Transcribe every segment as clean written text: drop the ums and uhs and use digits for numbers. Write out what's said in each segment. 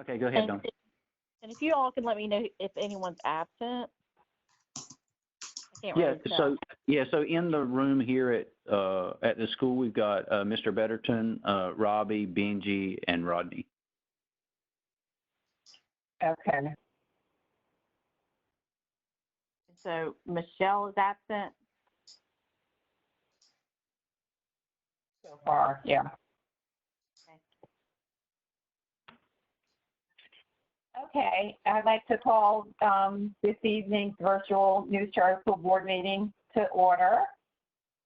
Okay, go ahead, Dawn. And if you all can let me know if anyone's absent. I can't Yeah, really tell. so in the room here at the school, we've got Mr. Betterton, Robbie, Benji, and Rodney. Okay. So Michelle is absent. So far, yeah. Okay, I'd like to call this evening's virtual News Charter School Board meeting to order.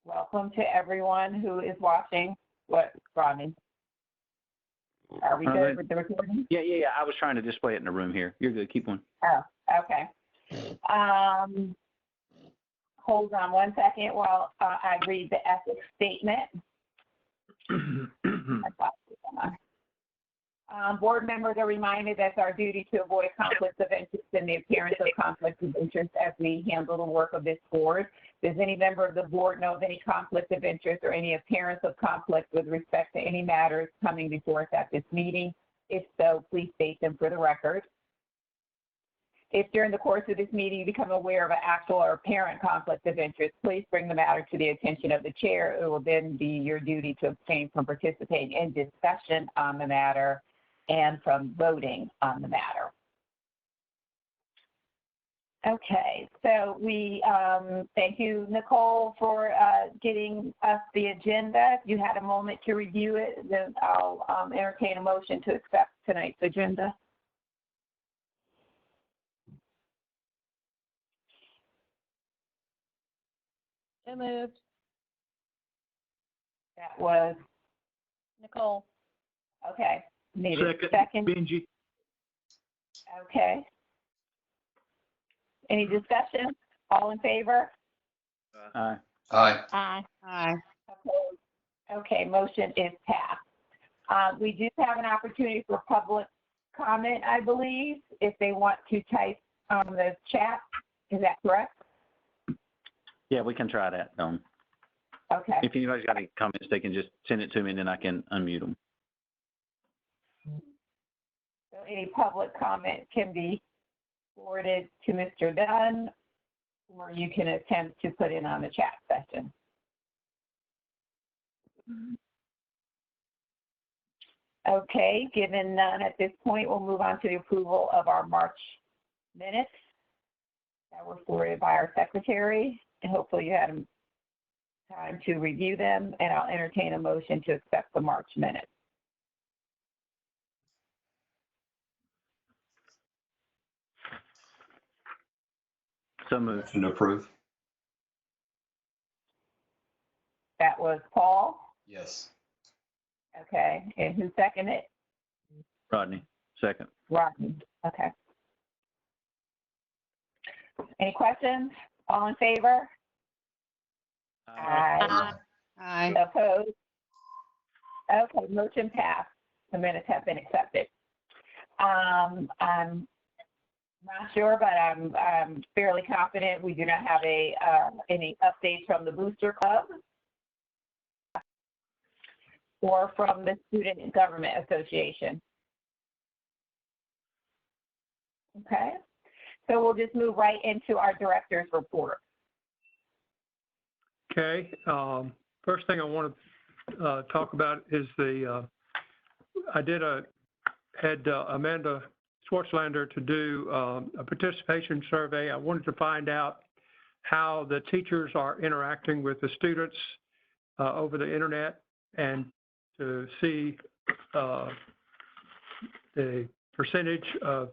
Welcome to everyone who is watching. What, Rodney? Are we good with the recording? Yeah. I was trying to display it in the room here. You're good. Keep going. Oh, okay. Hold on one second while I read the ethics statement. Board members are reminded that it's our duty to avoid conflicts of interest and the appearance of conflicts of interest as we handle the work of this board. Does any member of the board know of any conflict of interest or any appearance of conflict with respect to any matters coming before us at this meeting? If so, please state them for the record. If during the course of this meeting you become aware of an actual or apparent conflict of interest, please bring the matter to the attention of the chair. It will then be your duty to abstain from participating in discussion on the matter and from voting on the matter. Okay, so we thank you, Nicole, for getting us the agenda. If you had a moment to review it, then I'll entertain a motion to accept tonight's agenda. So moved. That was Nicole. okay. Need a second. Benji. Okay. Any discussion? All in favor? Aye. Aye. Aye. Aye. Okay, motion is passed. We do have an opportunity for public comment, I believe, if they want to type on the chat. Is that correct? Yeah, we can try that, Dawn. Okay. If anybody's got any comments, they can just send it to me and then I can unmute them. So any public comment can be forwarded to Mr. Dunn, or you can attempt to put in on the chat session. Okay, given none at this point, we'll move on to the approval of our March minutes that were forwarded by our secretary, and hopefully you had time to review them, and I'll entertain a motion to accept the March minutes. So moved. Motion to approve. That was Paul. Yes. Okay, and who seconded it? Rodney, second. Rodney. Okay. Any questions? All in favor? Aye. Aye. Opposed? Okay, motion passed. The minutes have been accepted. I'm not sure, but I'm fairly confident we do not have any updates from the Booster Club or from the Student Government Association. Okay, so we'll just move right into our director's report. Okay. First thing I want to talk about is I had Amanda Schwartzlander to do a participation survey. I wanted to find out how the teachers are interacting with the students over the internet and to see the percentage of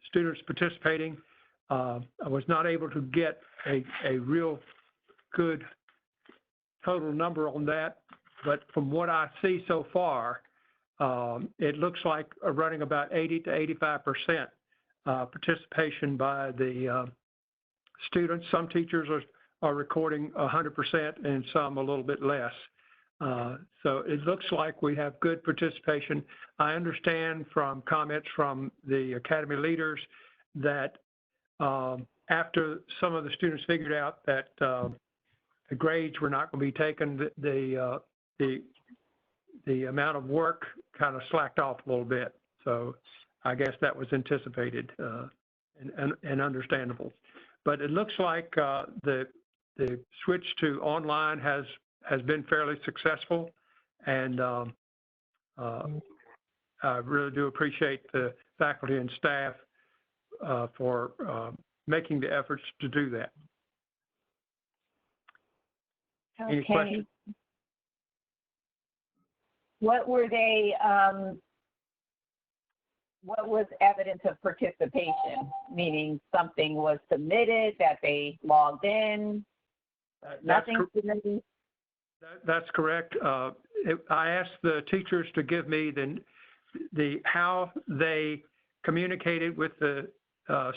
students participating. I was not able to get a real good total number on that, but from what I see so far, it looks like running about 80 to 85% participation by the students. Some teachers are recording 100% and some a little bit less. So it looks like we have good participation. I understand from comments from the academy leaders that after some of the students figured out that the grades were not going to be taken, the amount of work kind of slacked off a little bit. So I guess that was anticipated and understandable. But it looks like the switch to online has been fairly successful, and I really do appreciate the faculty and staff for making the efforts to do that. Any questions? What were they, what was evidence of participation? Meaning something was submitted, that they logged in, nothing submitted? That's correct. I asked the teachers to give me the how they communicated with the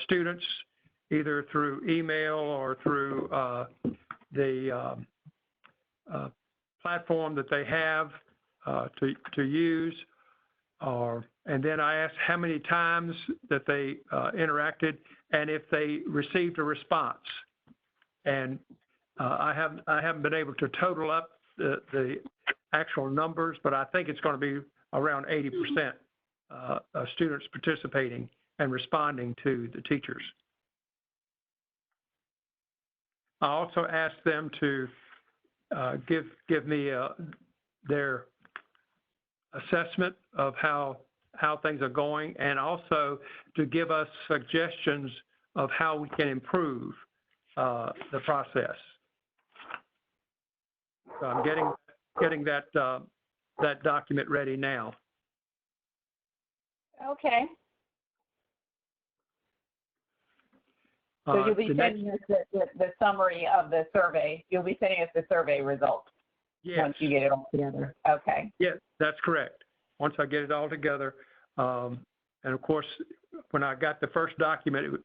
students, either through email or through the platform that they have to use. And then I asked how many times that they interacted and if they received a response. And I haven't been able to total up the actual numbers, but I think it's going to be around 80% of students participating and responding to the teachers. I also asked them to give me their assessment of how things are going, and also to give us suggestions of how we can improve the process. So I'm getting that document ready now. Okay. So you'll be sending us the summary of the survey. You'll be sending us the survey results. Yes. Once you get it all together. Okay. Yes, that's correct. Once I get it all together. And of course, when I got the first document,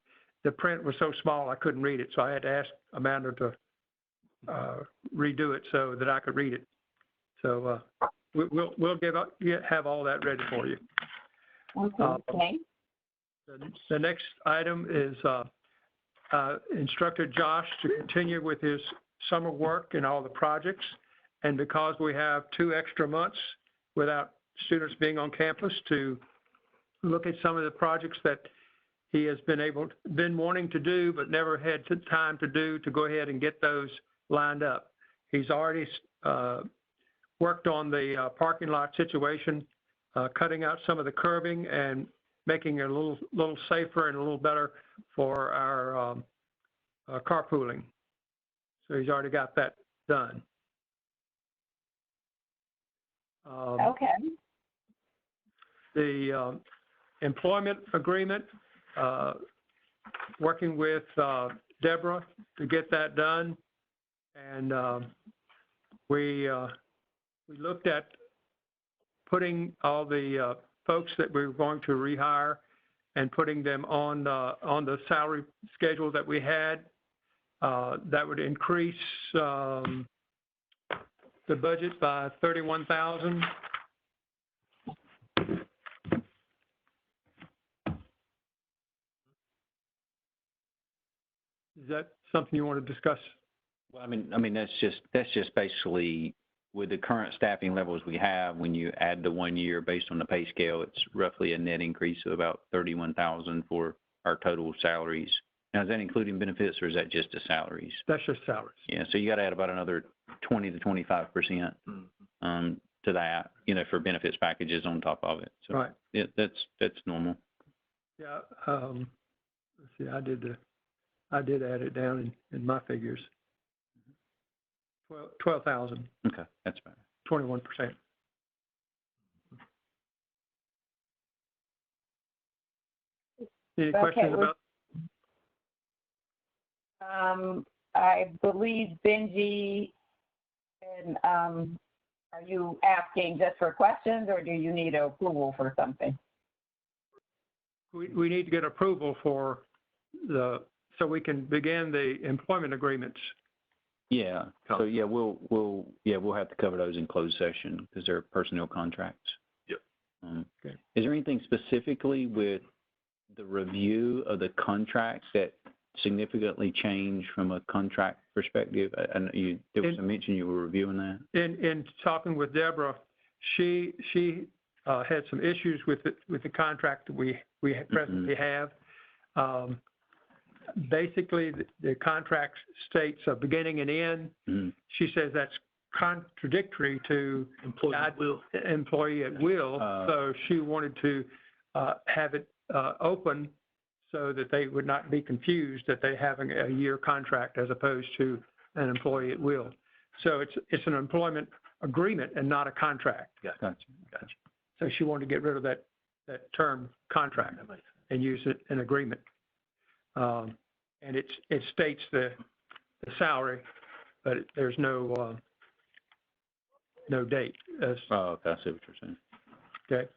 the print was so small I couldn't read it. So I had to ask Amanda to redo it so that I could read it. So we'll have all that ready for you. Okay. The next item is instructed Josh to continue with his summer work and all the projects. And because we have 2 extra months without students being on campus, to look at some of the projects that he has been wanting to do but never had time to do, to go ahead and get those lined up. He's already worked on the parking lot situation, cutting out some of the curbing and making it a little safer and a little better for our carpooling. So he's already got that done. Okay. The employment agreement, working with Deborah to get that done. And we looked at putting all the folks that we were going to rehire and putting them on the salary schedule that we had. That would increase the budget by $31,000. Is that something you want to discuss? Well, I mean that's just basically with the current staffing levels we have. When you add the 1 year based on the pay scale, it's roughly a net increase of about $31,000 for our total salaries. Now, is that including benefits or is that just the salaries? That's just salaries. Yeah, so you got to add about another 20 to 25% to that, for benefits packages on top of it. So right. Yeah, that's normal. Yeah. Let's see. I did add it down in my figures. 12,000. Okay, that's better. 21%. Any questions about? I believe Benji, and are you asking just for questions, or do you need approval for something? We need to get approval for so we can begin the employment agreements. Yeah. So yeah, we'll have to cover those in closed session because they're personnel contracts. Yep. Okay. Is there anything specifically with the review of the contracts that significantly changed from a contract perspective? And there was a mention you were reviewing that. In talking with Deborah, she had some issues with the contract that we presently have. Basically, the contract states a beginning and end. She says that's contradictory to employee at will. So she wanted to have it open so that they would not be confused that they're having a year contract as opposed to an employee at will. So it's an employment agreement and not a contract. Gotcha. So she wanted to get rid of that term contract and use it an agreement. And it states the salary, but there's no date. Oh, okay, I see what you're saying. Okay.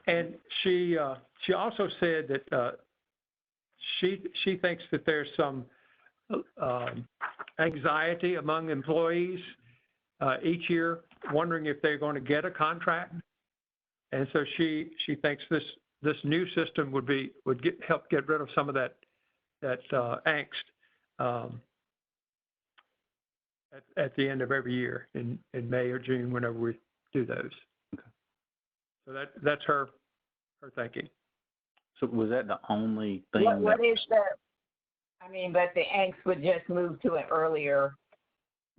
And she also said that she thinks that there's some anxiety among employees each year, wondering if they're going to get a contract. And so she thinks this new system would help get rid of some of that angst at the end of every year in May or June, whenever we do those. Okay. So that's her thinking. So was that the only thing? What is but the angst would just move to an earlier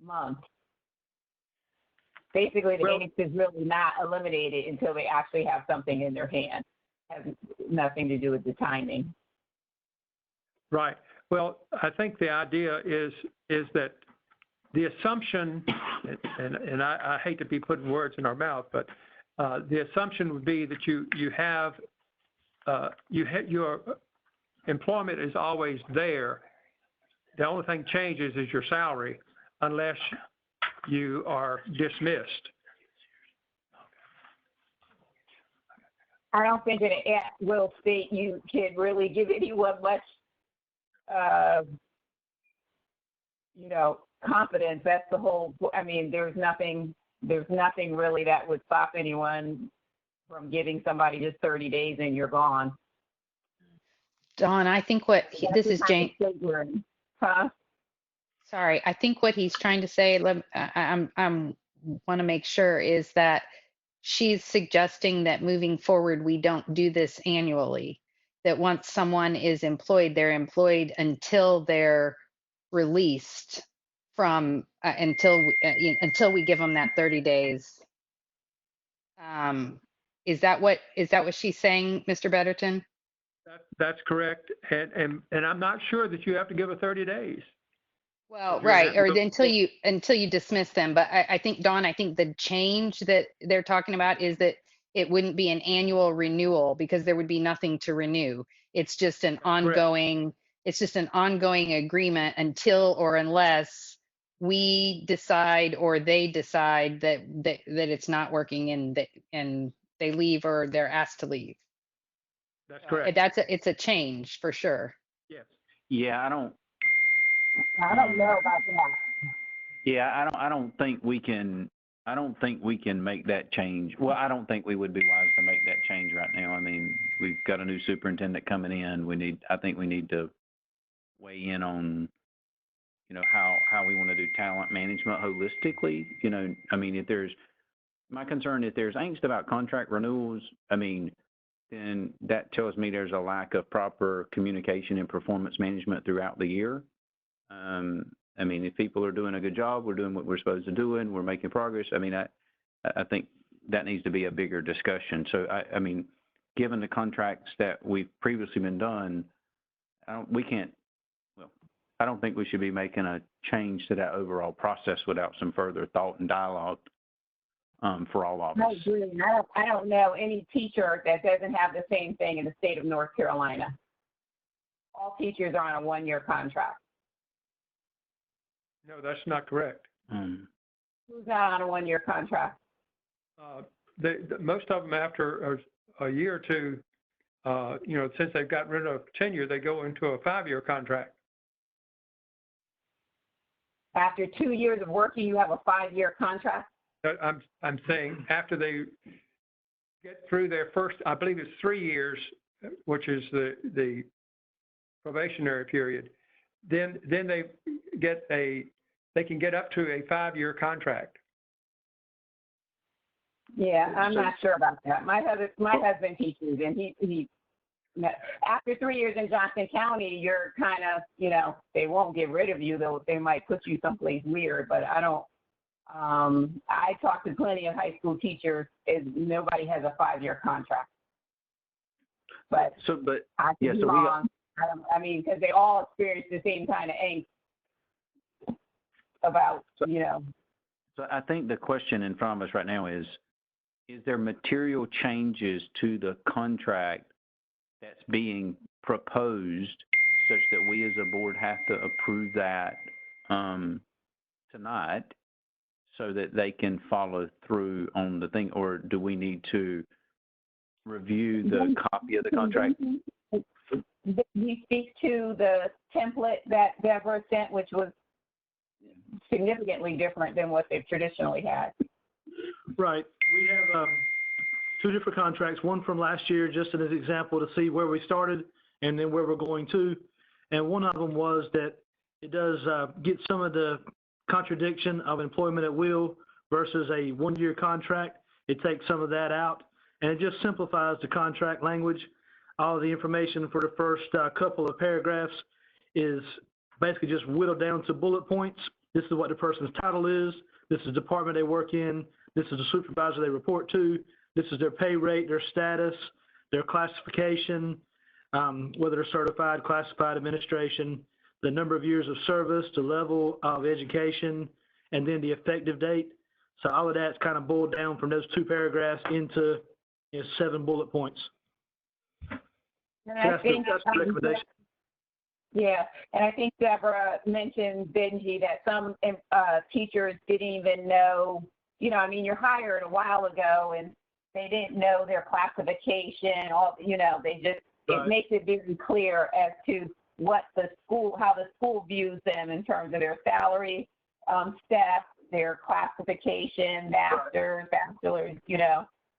month. Basically, the angst is really not eliminated until they actually have something in their hand. It has nothing to do with the timing. Right. Well, I think the idea is that the assumption, and I hate to be putting words in our mouth, but the assumption would be that your employment is always there. The only thing changes is your salary, unless you are dismissed. I don't think in an at-will state you can really give anyone much, confidence. That's the whole. There's nothing really that would stop anyone from giving somebody just 30 days and you're gone. Dawn, I think this is Jane. Huh? Sorry, I think what he's trying to say, I want to make sure, is that she's suggesting that moving forward, we don't do this annually. That once someone is employed, they're employed until they're released from, until we give them that 30 days. Is that what she's saying, Mr. Betterton? That's correct. And I'm not sure that you have to give a 30 days. Well, right, or until you dismiss them. But I think, Dawn, the change that they're talking about is that it wouldn't be an annual renewal because there would be nothing to renew. It's just an ongoing, agreement until or unless we decide or they decide that it's not working and they leave or they're asked to leave. That's correct. It's a change for sure. Yes. Yeah, I don't know about that. Yeah, I don't think we can make that change. Well, I don't think we would be wise to make that change right now. We've got a new superintendent coming in. I think we need to weigh in on, how we want to do talent management holistically. My concern, if there's angst about contract renewals, then that tells me there's a lack of proper communication and performance management throughout the year. If people are doing a good job, we're doing what we're supposed to do, and we're making progress. I think that needs to be a bigger discussion. So, given the contracts that we've previously been done, I don't think we should be making a change to that overall process without some further thought and dialogue for all of us. I agree. I don't know any teacher that doesn't have the same thing in the state of North Carolina. All teachers are on a one-year contract. No, that's not correct. Who's not on a one-year contract? Most of them, after a year or two, since they've gotten rid of tenure, they go into a 5-year contract. After 2 years of working, you have a 5-year contract? I'm saying after they get through their first, I believe it's 3 years, which is the probationary period, then they can get up to a 5-year contract. Yeah, I'm not sure about that. My husband teaches, and he after 3 years in Johnson County, you're kind of, they won't get rid of you, though they might put you someplace weird, but I don't. I talked to plenty of high school teachers, and nobody has a 5-year contract. But I could be wrong. Because they all experience the same kind of angst about, So I think the question in front of us right now is there material changes to the contract that's being proposed such that we as a board have to approve that tonight so that they can follow through on the thing, or do we need to review the copy of the contract? We speak to the template that Deborah sent, which was significantly different than what they've traditionally had. Right. We have 2 different contracts, one from last year, just as an example to see where we started and then where we're going to. And one of them was that it does get some of the contradiction of employment at will versus a 1-year contract. It takes some of that out, and it just simplifies the contract language. All the information for the first couple of paragraphs is basically just whittled down to bullet points. This is what the person's title is. This is the department they work in. This is the supervisor they report to. This is their pay rate, their status, their classification, whether they're certified, classified, administration, the number of years of service, the level of education, and then the effective date. So all of that's kind of boiled down from those 2 paragraphs into 7 bullet points. And I think that's the recommendation. Yeah, and I think Deborah mentioned, Benji, that some teachers didn't even know, you're hired a while ago and they didn't know their classification, they just, Right. It makes it very clear as to how the school views them in terms of their salary, staff, their classification, masters, bachelors,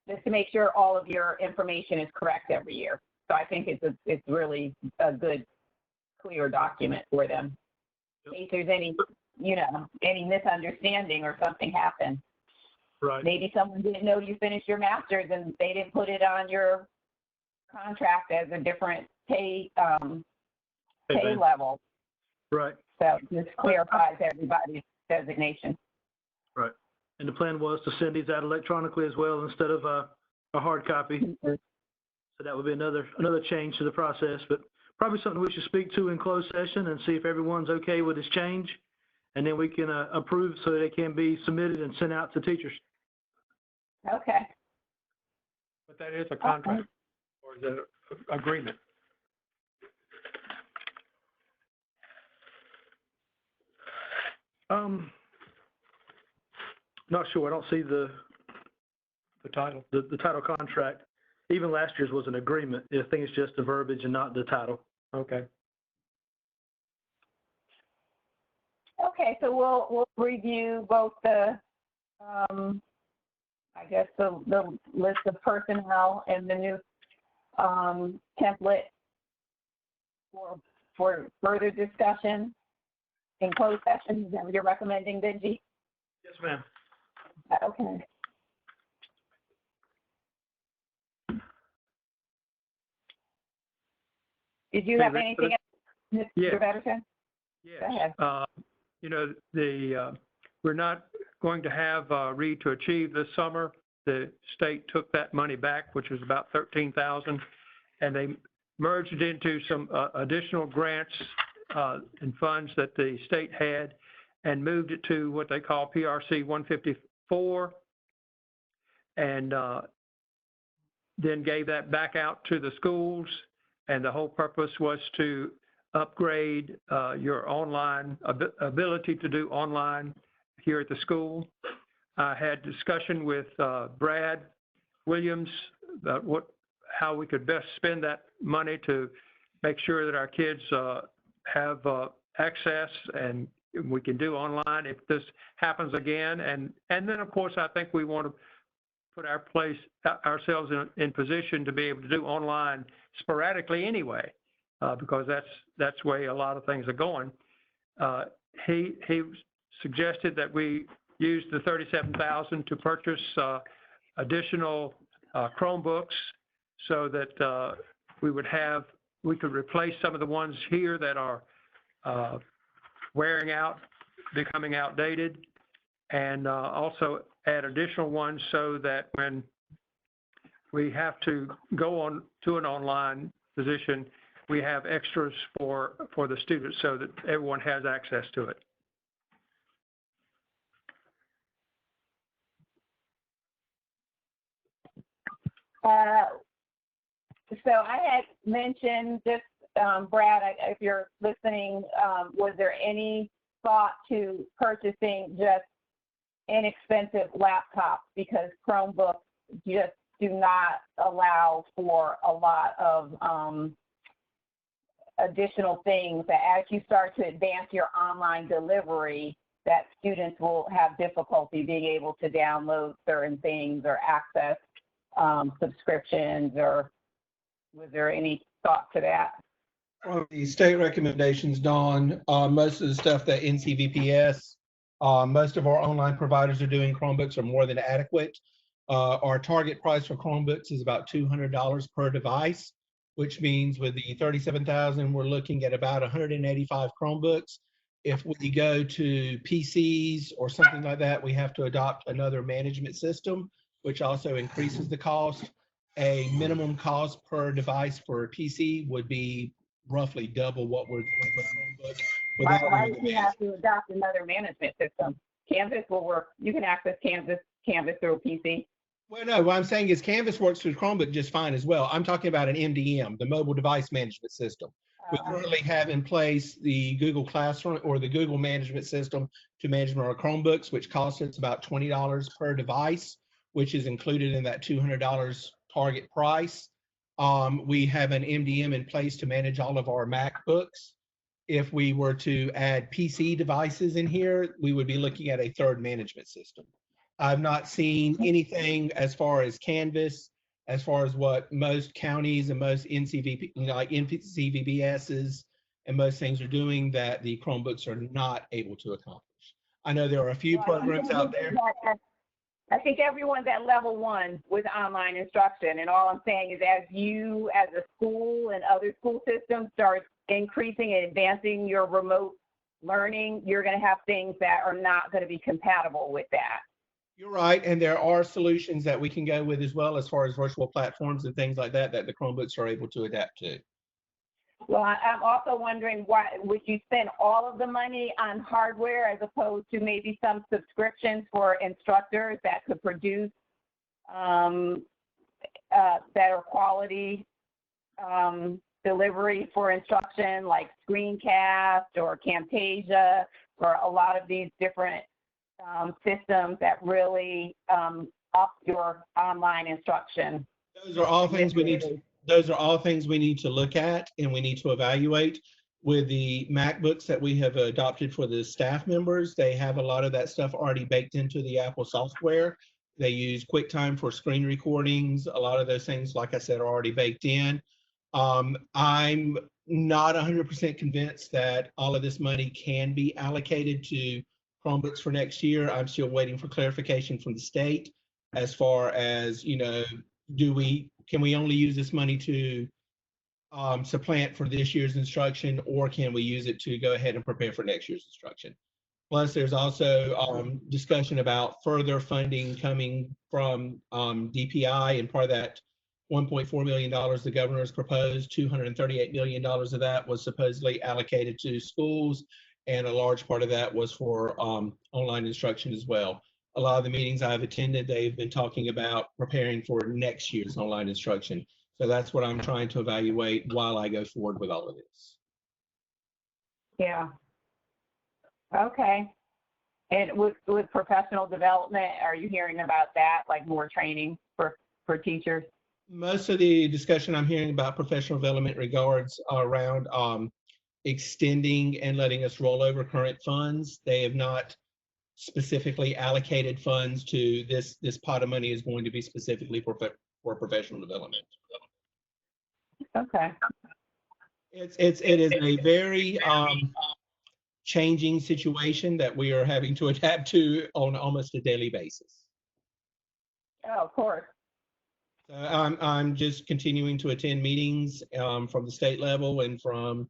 just to make sure all of your information is correct every year. So I think it's really a good, clear document for them. In case there's any misunderstanding or something happened. Right. Maybe someone didn't know you finished your master's and they didn't put it on your contract as a different pay level. Right. So this clarifies everybody's designation. Right. And the plan was to send these out electronically as well instead of a hard copy. Mm-hmm. So that would be another change to the process, but probably something we should speak to in closed session and see if everyone's okay with this change. And then we can approve so that it can be submitted and sent out to teachers. Okay. But that is a contract, or is it an agreement? Not sure. I don't see the title. The title contract. Even last year's was an agreement. I think it's just the verbiage and not the title. Okay. Okay, so we'll review both the the list of personnel and the new template for further discussion in closed session. Is that what you're recommending, Benji? Yes, ma'am. Okay. Did you have anything else, Mr. Betterton? Yes. Go ahead. We're not going to have Read to Achieve this summer. The state took that money back, which was about $13,000, and they merged it into some additional grants and funds that the state had and moved it to what they call PRC 154, and then gave that back out to the schools. And the whole purpose was to upgrade your online ability to do online here at the school. I had discussion with Brad Williams about how we could best spend that money to make sure that our kids have access and we can do online if this happens again. And then, of course, I think we want to put ourselves in position to be able to do online sporadically anyway, because that's the way a lot of things are going. He suggested that we use the $37,000 to purchase additional Chromebooks so that we could replace some of the ones here that are wearing out, becoming outdated, and also add additional ones so that when we have to go on to an online position, we have extras for the students so that everyone has access to it. So I had mentioned just, Brad, if you're listening, was there any thought to purchasing just inexpensive laptops, because Chromebooks just do not allow for a lot of additional things that as you start to advance your online delivery, that students will have difficulty being able to download certain things or access subscriptions, or was there any thought to that? From the state recommendations, Dawn, most of the stuff that NCVPS, most of our online providers are doing, Chromebooks are more than adequate. Our target price for Chromebooks is about $200 per device, which means with the 37,000, we're looking at about 185 Chromebooks. If we go to PCs or something like that, we have to adopt another management system, which also increases the cost. A minimum cost per device for a PC would be roughly double what we're doing with Chromebooks. Why would you have to adopt another management system? Canvas will work. You can access Canvas through a PC. Well, no, what I'm saying is Canvas works through Chromebook just fine as well. I'm talking about an MDM, the mobile device management system. We currently have in place the Google Classroom or the Google management system to manage our Chromebooks, which costs us about $20 per device, which is included in that $200 target price. We have an MDM in place to manage all of our MacBooks. If we were to add PC devices in here, we would be looking at a third management system. I've not seen anything as far as Canvas, as far as what most counties and most NCVBSs and most things are doing that the Chromebooks are not able to accomplish. I know there are a few programs out there. I think everyone's at level 1 with online instruction, and all I'm saying is as you, as a school and other school systems, start increasing and advancing your remote learning, you're going to have things that are not going to be compatible with that. You're right, and there are solutions that we can go with as well as far as virtual platforms and things like that that the Chromebooks are able to adapt to. Well, I'm also wondering, why would you spend all of the money on hardware as opposed to maybe some subscriptions for instructors that could produce better quality delivery for instruction, like Screencast or Camtasia, or a lot of these different systems that really up your online instruction? Those are all things we need to. Those are all things we need to look at and we need to evaluate. With the MacBooks that we have adopted for the staff members, they have a lot of that stuff already baked into the Apple software. They use QuickTime for screen recordings. A lot of those things, like I said, are already baked in. I'm not 100% convinced that all of this money can be allocated to Chromebooks for next year. I'm still waiting for clarification from the state as far as, you know, can we only use this money to supplant for this year's instruction, or can we use it to go ahead and prepare for next year's instruction? Plus, there's also discussion about further funding coming from DPI, and part of that $1.4 million the governor has proposed, $238 million of that was supposedly allocated to schools, and a large part of that was for online instruction as well. A lot of the meetings I've attended, they've been talking about preparing for next year's online instruction. So that's what I'm trying to evaluate while I go forward with all of this. Yeah. Okay. And with professional development, are you hearing about that, like more training for teachers? Most of the discussion I'm hearing about professional development regards around extending and letting us roll over current funds. They have not specifically allocated funds to this pot of money is going to be specifically for professional development. Okay. It is a very changing situation that we are having to adapt to on almost a daily basis. Oh, of course. I'm just continuing to attend meetings from the state level and from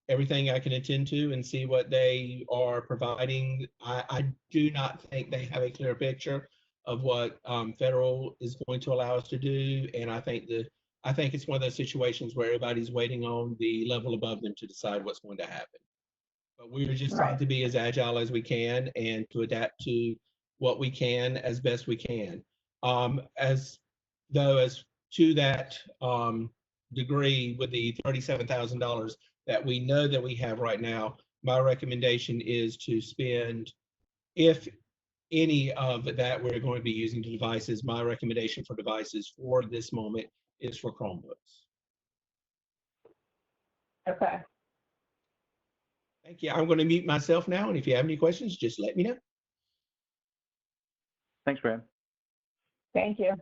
everything I can attend to and see what they are providing. I do not think they have a clear picture of what federal is going to allow us to do, and I think it's one of those situations where everybody's waiting on the level above them to decide what's going to happen. But we're just trying to be as agile as we can and to adapt to what we can as best we can. As to that degree, with the $37,000 that we know that we have right now, my recommendation is to spend, if any of that we're going to be using to devices, my recommendation for devices for this moment is for Chromebooks. Okay. Thank you. I'm going to mute myself now, and if you have any questions, just let me know. Thanks, Brad. Thank you.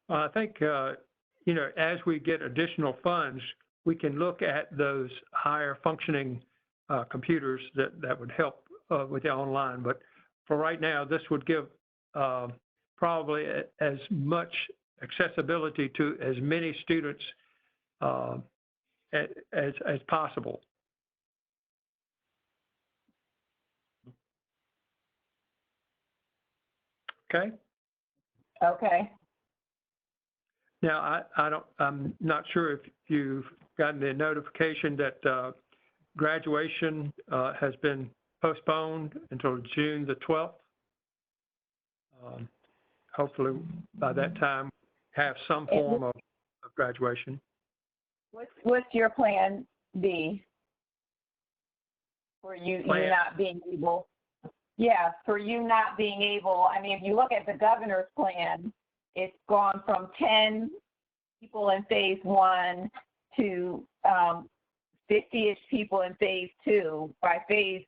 I think, you know, as we get additional funds, we can look at those higher functioning computers that would help with the online. But for right now, this would give probably as much accessibility to as many students as possible. Okay. Okay. Now, I'm not sure if you've gotten the notification that graduation has been postponed until June the 12th. Hopefully by that time, have some form of graduation. What's your plan B for you not being able? Yeah, for you not being able, I mean, if you look at the governor's plan, it's gone from 10 people in phase 1 to 50-ish people in phase 2. By phase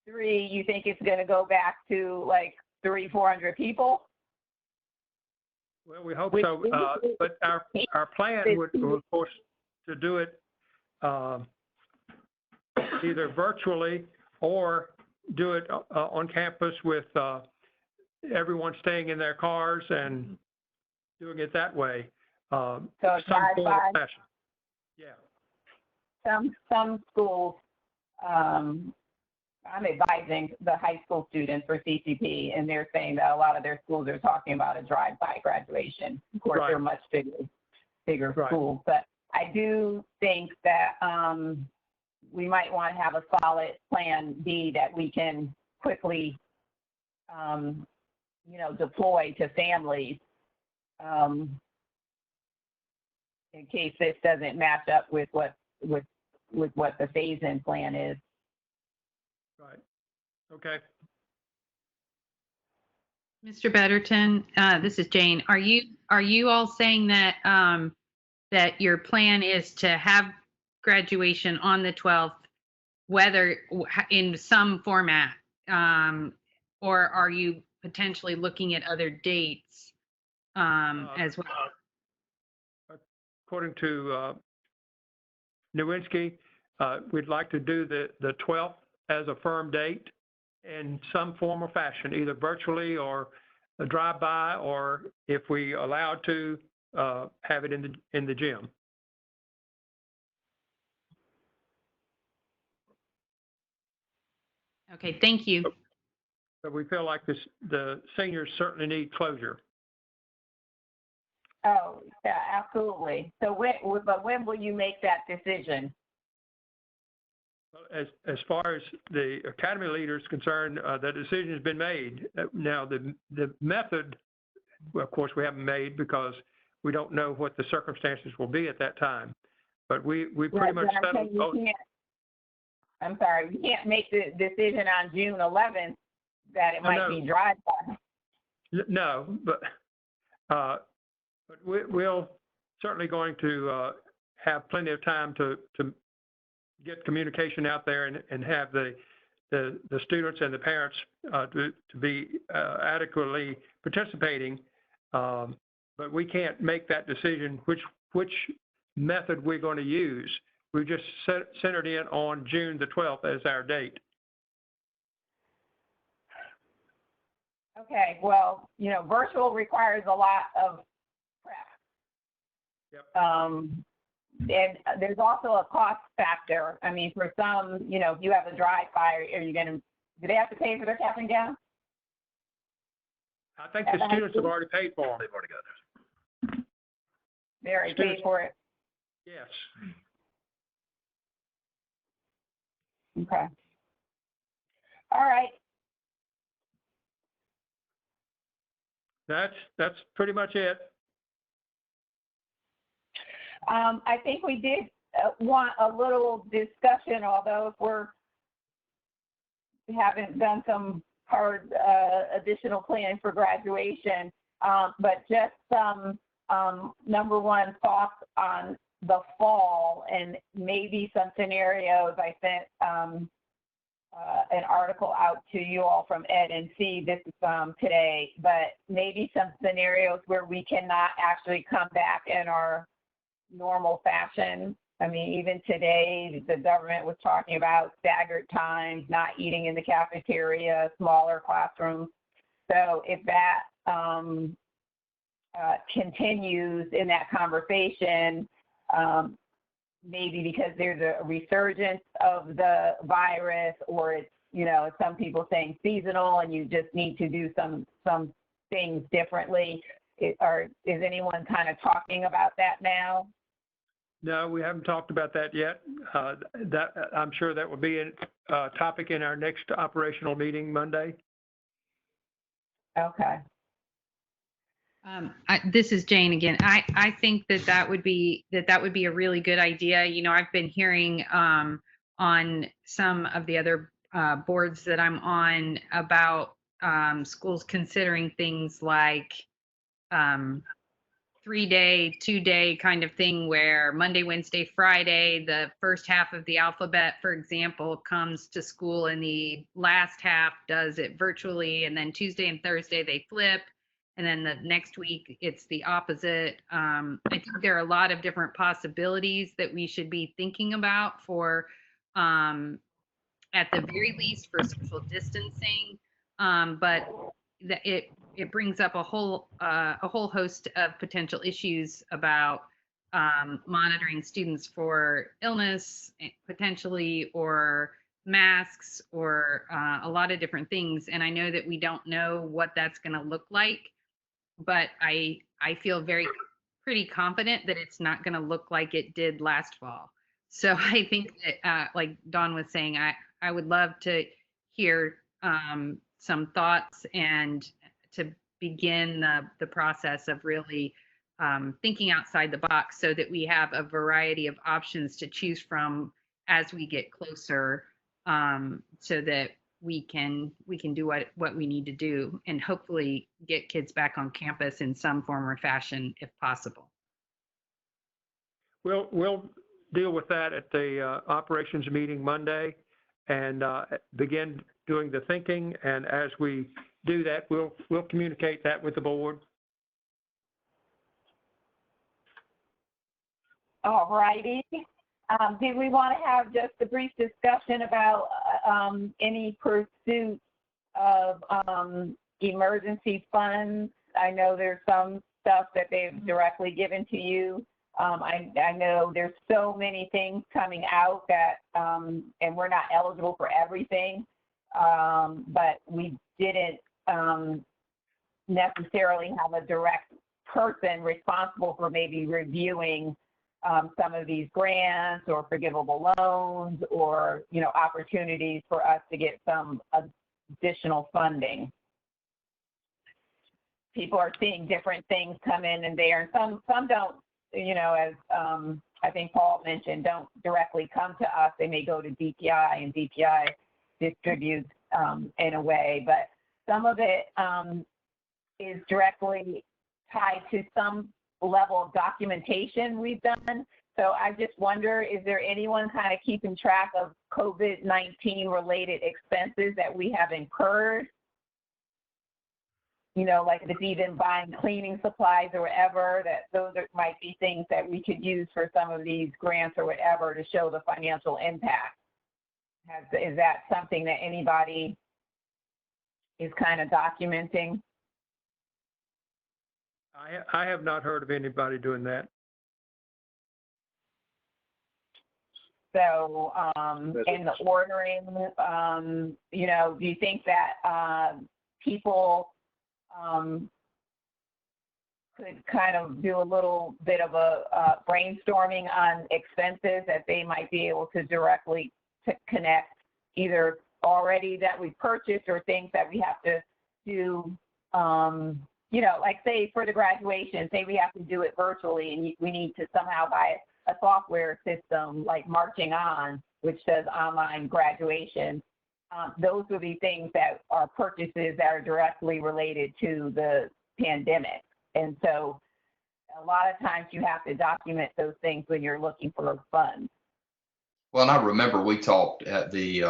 3, you think it's going to go back to like 300-400 people? Well, we hope so, but our plan would, of course, to do it either virtually or do it on campus with everyone staying in their cars and doing it that way. So some form of fashion. Yeah. Some schools, I'm advising the high school students for CCP, and they're saying that a lot of their schools are talking about a drive-by graduation. Of course, they're much bigger schools, but I do think that we might want to have a solid plan B that we can quickly, you know, deploy to families in case this doesn't match up with what the phase-in plan is. Right. Okay. Mr. Betterton, this is Jane. Are you all saying that that your plan is to have graduation on the 12th, whether in some format, or are you potentially looking at other dates as well? According to Nowinski, we'd like to do the 12th as a firm date in some form or fashion, either virtually or a drive-by, or if we allowed to, have it in the gym. Okay, thank you. But we feel like the seniors certainly need closure. Oh, yeah, absolutely. So when will you make that decision? As far as the academy leader is concerned, the decision has been made. Now, the method, well, of course, we haven't made because we don't know what the circumstances will be at that time. But we pretty much settled. I'm sorry, we can't make the decision on June 11th that it might be drive-by. No, but we'll certainly going to have plenty of time to get communication out there and have the students and the parents to be adequately participating. But we can't make that decision which method we're going to use. We just centered in on June the 12th as our date. Okay, well, virtual requires a lot of prep. Yep. And there's also a cost factor. I mean, for some, if you have a dry fire, do they have to pay for their cap and gown? I think the students have already paid for them. They've already got theirs. They already paid for it? Yes. Okay. All right. That's pretty much it. I think we did want a little discussion, although if we haven't done some hard additional planning for graduation, but just some number one thoughts on the fall and maybe some scenarios. I sent an article out to you all from Ed and C. This is today, but maybe some scenarios where we cannot actually come back in our normal fashion. I mean, even today, the government was talking about staggered times, not eating in the cafeteria, smaller classrooms. So if that continues in that conversation, maybe because there's a resurgence of the virus, or it's, some people saying seasonal and you just need to do some things differently. Is anyone kind of talking about that now? No, we haven't talked about that yet. I'm sure that will be a topic in our next operational meeting Monday. Okay. This is Jane again. I think that would be a really good idea. I've been hearing on some of the other boards that I'm on about schools considering things like 3-day, 2-day kind of thing, where Monday, Wednesday, Friday, the first half of the alphabet, for example, comes to school and the last half does it virtually, and then Tuesday and Thursday they flip. And then the next week, it's the opposite. I think there are a lot of different possibilities that we should be thinking about for, at the very least, for social distancing. But it brings up a whole host of potential issues about monitoring students for illness, potentially, or masks, or a lot of different things. And I know that we don't know what that's going to look like, but I feel pretty confident that it's not going to look like it did last fall. So I think that, like Dawn was saying, I would love to hear some thoughts and to begin the process of really thinking outside the box, so that we have a variety of options to choose from as we get closer, so that we can do what we need to do, and hopefully get kids back on campus in some form or fashion if possible. We'll deal with that at the operations meeting Monday and begin doing the thinking. And as we do that, we'll communicate that with the board. All righty. Did we want to have just a brief discussion about any pursuit of emergency funds? I know there's some stuff that they've directly given to you. I know there's so many things coming out that, and we're not eligible for everything, but we didn't necessarily have a direct person responsible for maybe reviewing some of these grants or forgivable loans, or, opportunities for us to get some additional funding. People are seeing different things come in and there, and some don't, as I think Paul mentioned, don't directly come to us. They may go to DPI, and DPI distributes in a way, but some of it is directly tied to some level of documentation we've done. So I just wonder, is there anyone kind of keeping track of COVID-19 related expenses that we have incurred? Like if it's even buying cleaning supplies or whatever, that those might be things that we could use for some of these grants or whatever to show the financial impact. Is that something that anybody is kind of documenting. I have not heard of anybody doing that. So, and the ordering, you know, do you think that people could kind of do a little bit of a brainstorming on expenses that they might be able to directly connect, either already that we purchased or things that we have to do, you know, like say for the graduation, say we have to do it virtually and we need to somehow buy a software system like Marching On, which does online graduation. Those would be things that are purchases that are directly related to the pandemic. And so a lot of times you have to document those things when you're looking for funds. Well, and I remember we talked at the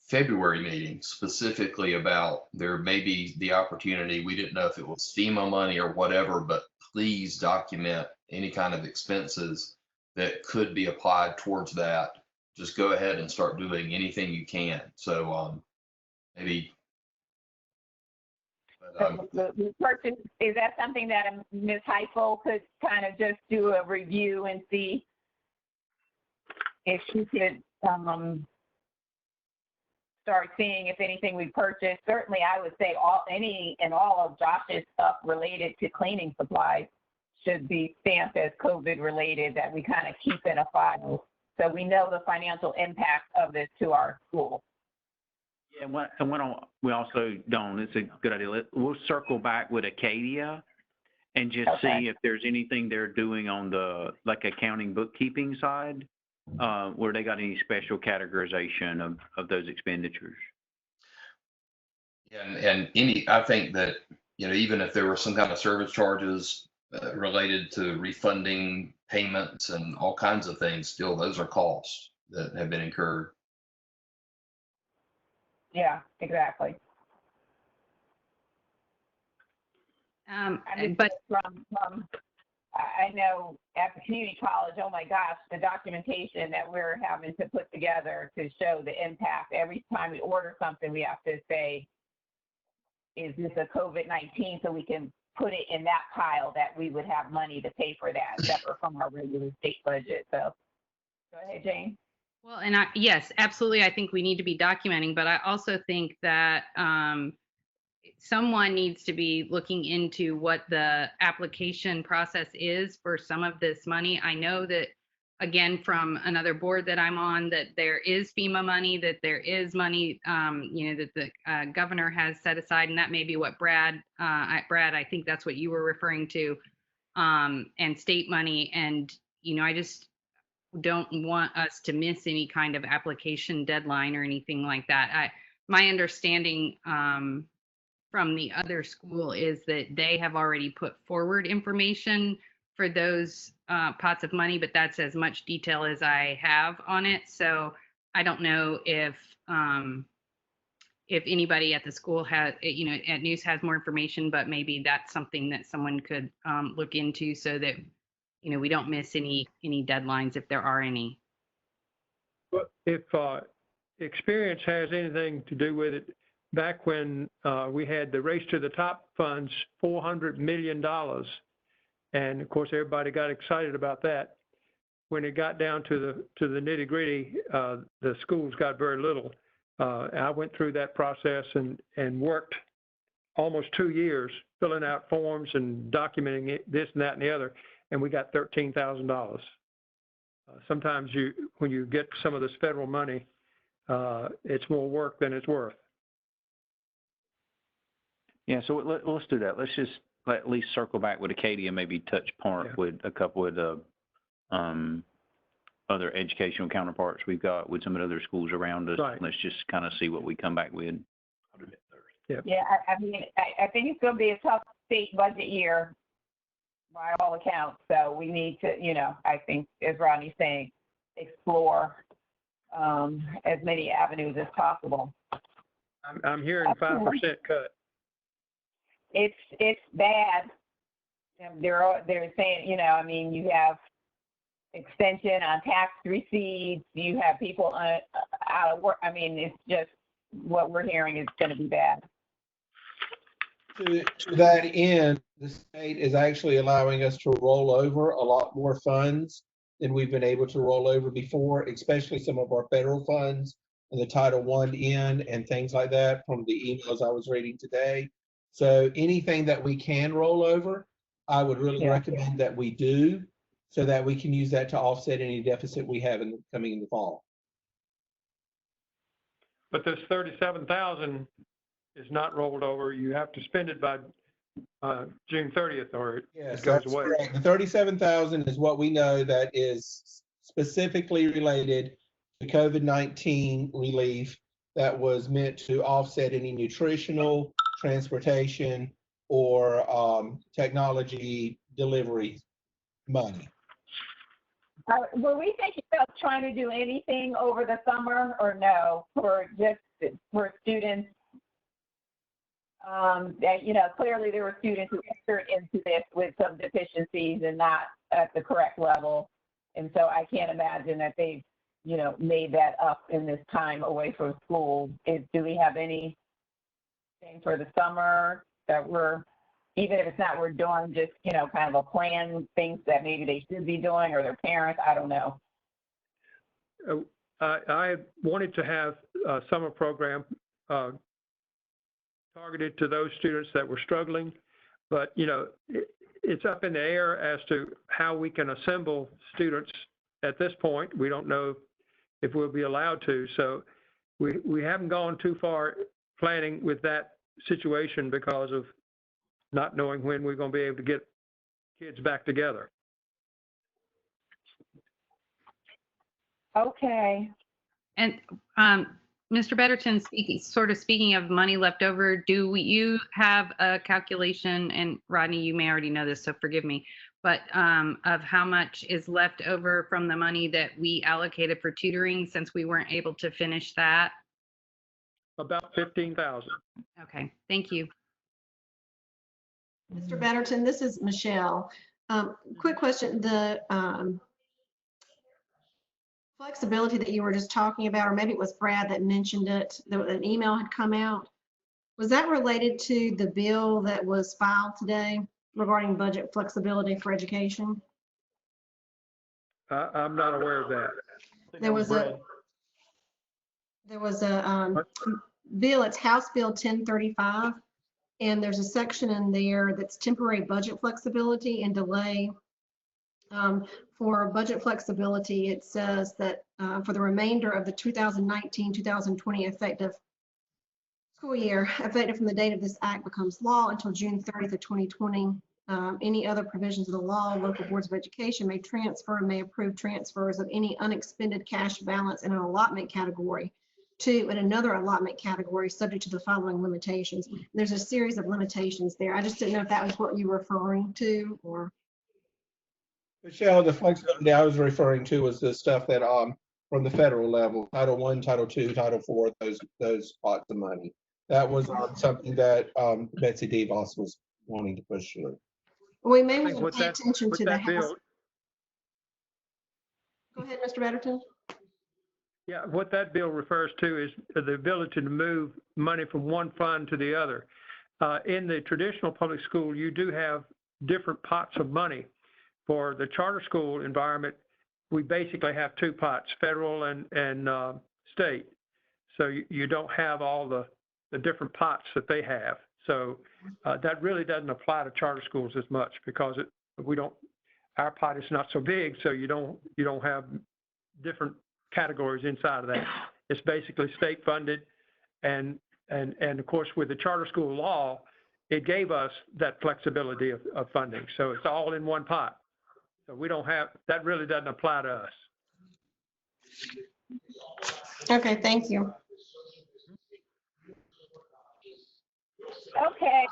February meeting specifically about there may be the opportunity. We didn't know if it was FEMA money or whatever, but please document any kind of expenses that could be applied towards that. Just go ahead and start doing anything you can. So maybe. The purchase, is that something that Ms. Heifel could kind of just do a review and see if she could start seeing if anything we purchased? Certainly, I would say any and all of Josh's stuff related to cleaning supplies should be stamped as COVID related, that we kind of keep in a file so we know the financial impact of this to our school. Yeah, we also don't, it's a good idea. We'll circle back with Acadia and just see if there's anything they're doing on the like accounting bookkeeping side, where they got any special categorization of those expenditures. And I think that, you know, even if there were some kind of service charges related to refunding payments and all kinds of things, still those are costs that have been incurred. Yeah, exactly. But I know at the community college, oh my gosh, the documentation that we're having to put together to show the impact. Every time we order something, we have to say, is this a COVID-19, so we can put it in that pile that we would have money to pay for that, separate from our regular state budget. So go ahead, Jane. Well, and yes, absolutely. I think we need to be documenting, but I also think that someone needs to be looking into what the application process is for some of this money. I know that, again, from another board that I'm on, that there is FEMA money, that there is money, you know, that the governor has set aside, and that may be what Brad, I think that's what you were referring to, and state money. And, you know, I just don't want us to miss any kind of application deadline or anything like that. My understanding from the other school is that they have already put forward information for those pots of money, but that's as much detail as I have on it. So I don't know if anybody at the school has, you know, at News has more information, but maybe that's something that someone could look into so that, you know, we don't miss any deadlines if there are any. But if experience has anything to do with it, back when we had the Race to the Top funds, $400 million, and of course everybody got excited about that. When it got down to the nitty gritty, the schools got very little. I went through that process and worked almost 2 years filling out forms and documenting it, this and that and the other, and we got $13,000. Sometimes when you get some of this federal money, it's more work than it's worth. Yeah, so let's do that. Let's just at least circle back with Acadia, maybe touch point with a couple of the other educational counterparts we've got with some of the other schools around us. Right. Let's just kind of see what we come back with. Yeah, I mean, I think it's going to be a tough state budget year by all accounts. So we need to, you know, I think, as Rodney's saying, explore as many avenues as possible. I'm hearing 5% cut. It's bad. They're saying, you know, I mean, you have extension on tax receipts, you have people out of work. I mean, it's just what we're hearing is going to be bad. To that end, the state is actually allowing us to roll over a lot more funds than we've been able to roll over before, especially some of our federal funds and the Title I and things like that from the emails I was reading today. So anything that we can roll over, I would really recommend that we do, so that we can use that to offset any deficit we have coming in the fall. But this 37,000 is not rolled over. You have to spend it by June 30th or Yes, it goes that's away. correct. The 37,000 is what we know that is specifically related to COVID-19 relief that was meant to offset any nutritional, transportation, or technology delivery money. Were we thinking about trying to do anything over the summer or no, for students? That, clearly there were students who entered into this with some deficiencies and not at the correct level. And so I can't imagine that they've, made that up in this time away from school. Do we have anything for the summer that even if it's not we're doing, just, kind of a plan, things that maybe they should be doing or their parents, I don't know. I wanted to have a summer program targeted to those students that were struggling, but it's up in the air as to how we can assemble students at this point. We don't know if we'll be allowed to, so we haven't gone too far planning with that situation because of not knowing when we're going to be able to get kids back together. Okay. And Mr. Betterton, speaking of money left over, do you have a calculation, and Rodney, you may already know this, so forgive me, but of how much is left over from the money that we allocated for tutoring since we weren't able to finish that? About 15,000. Okay, thank you. Mr. Betterton, this is Michelle. Quick question. The flexibility that you were just talking about, or maybe it was Brad that mentioned it, that an email had come out. Was that related to the bill that was filed today regarding budget flexibility for education? I'm not aware of that. There was a bill, it's House Bill 1035, and there's a section in there that's temporary budget flexibility and delay. For budget flexibility, it says that for the remainder of the 2019-2020 effective school year, effective from the date of this act becomes law until June 30th of 2020. Any other provisions of the law, local boards of education may transfer and may approve transfers of any unexpended cash balance in an allotment category to another allotment category subject to the following limitations. There's a series of limitations there. I just didn't know if that was what you were referring to or. Michelle, the flexibility I was referring to was the stuff that from the federal level, Title I, Title II, Title IV, those pots of money. That was something that Betsy DeVos was wanting to push through. We may want to pay attention to the House. Bill, go ahead, Mr. Betterton. Yeah, what that bill refers to is the ability to move money from one fund to the other. In the traditional public school, you do have different pots of money. For the charter school environment, we basically have two pots, federal and state. So you don't have all the different pots that they have. So that really doesn't apply to charter schools as much because our pot is not so big, so you don't have different categories inside of that. It's basically state funded, and of course with the charter school law, it gave us that flexibility of funding. So it's all in one pot. So we don't have, that really doesn't apply to us. Okay, thank you. Okay.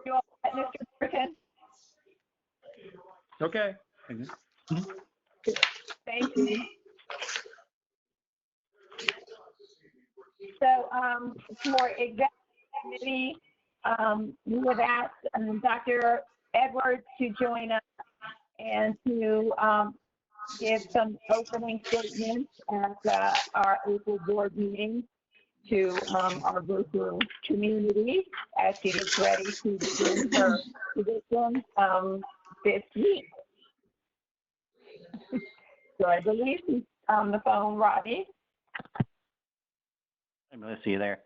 You all set, Mr. Burton? Okay. Thank you. So for executive committee, we have asked Dr. Edwards to join us and to give some opening statements at our April board meeting. to our virtual community as she gets ready to begin her position this week. So I believe she's on the phone, Robbie. Hey, Melissa, you there?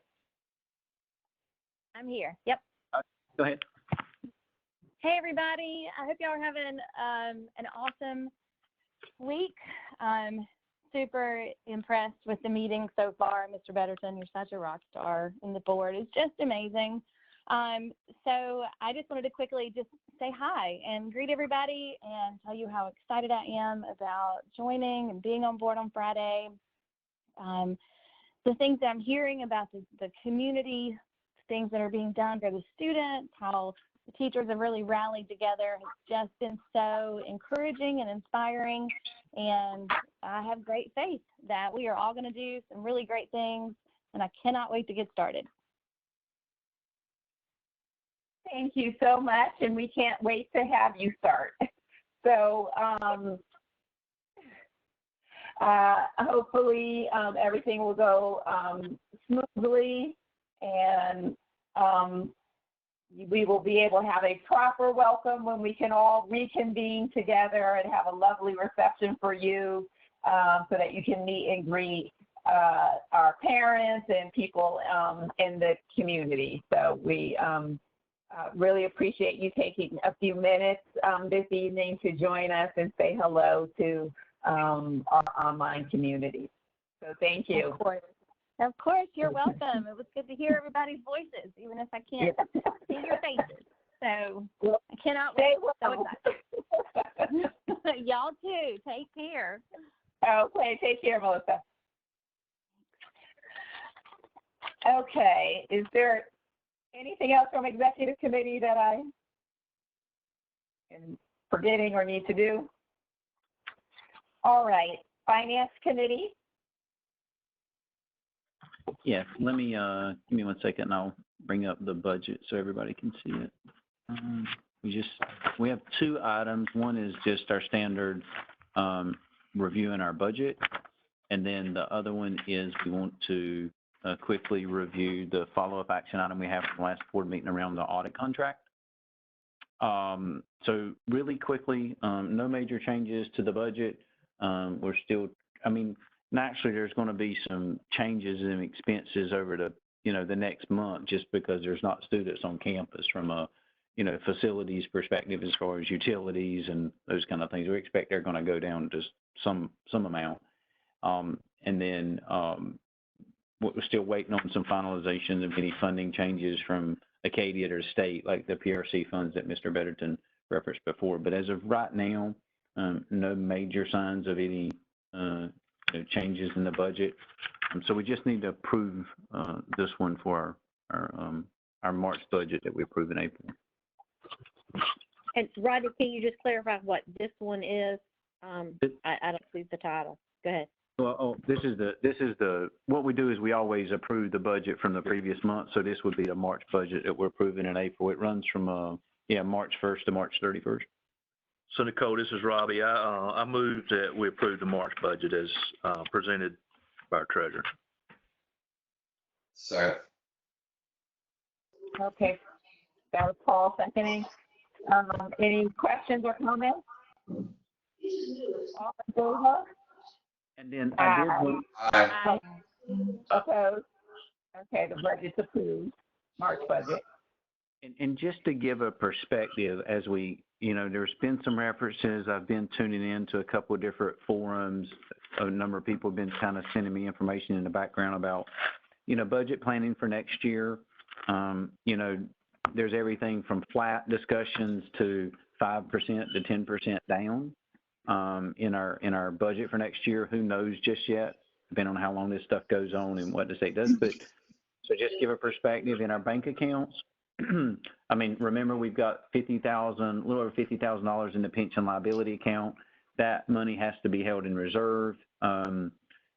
I'm here. Yep. Go ahead. Hey, everybody. I hope y'all are having an awesome week. I'm super impressed with the meeting so far. Mr. Betterton, you're such a rock star, and the board is just amazing. So I just wanted to quickly just say hi and greet everybody and tell you how excited I am about joining and being on board on Friday. The things that I'm hearing about the community, things that are being done for the students, how the teachers have really rallied together has just been so encouraging and inspiring. And I have great faith that we are all going to do some really great things, and I cannot wait to get started. Thank you so much, and we can't wait to have you start. So hopefully everything will go smoothly, and we will be able to have a proper welcome when we can all reconvene together and have a lovely reception for you so that you can meet and greet our parents and people in the community. So we really appreciate you taking a few minutes this evening to join us and say hello to our online community. So thank you. Of course, you're welcome. It was good to hear everybody's voices, even if I can't see your faces. So I cannot wait. So excited. Y'all too. Take care. Okay, take care, Melissa. Okay, is there anything else from executive committee that I am forgetting or need to do? All right, finance committee. Yeah, let me, give me 1 second and I'll bring up the budget so everybody can see it. We have 2 items. One is just our standard reviewing our budget. And then the other one is we want to quickly review the follow-up action item we have from the last board meeting around the audit contract. So really quickly, no major changes to the budget. We're still, I mean, naturally there's going to be some changes in expenses over the next month just because there's not students on campus from a facilities perspective as far as utilities and those kind of things. We expect they're going to go down to some amount. And then we're still waiting on some finalization of any funding changes from Acadia to the state, like the PRC funds that Mr. Betterton referenced before. But as of right now, no major signs of any changes in the budget. So we just need to approve this one for our March budget that we approve in April. And Rodney, can you just clarify what this one is? I don't see the title. Go ahead. Well, this is what we do is we always approve the budget from the previous month. So this would be the March budget that we're approving in April. It runs from March 1st to March 31st. So Nicole, this is Robbie. I move that we approve the March budget as presented by our treasurer. Second. Okay, that was Paul seconding. Any questions or comments? All in favor? And then I did want Aye. Opposed? Okay, the budget's approved, March budget. And just to give a perspective, as we, there's been some references. I've been tuning in to a couple of different forums. A number of people have been kind of sending me information in the background about, budget planning for next year. There's everything from flat discussions to 5% to 10% down in our budget for next year. Who knows just yet, depending on how long this stuff goes on and what the state does. But so just give a perspective in our bank accounts. I mean, remember we've got a little over $50,000 in the pension liability account. That money has to be held in reserve.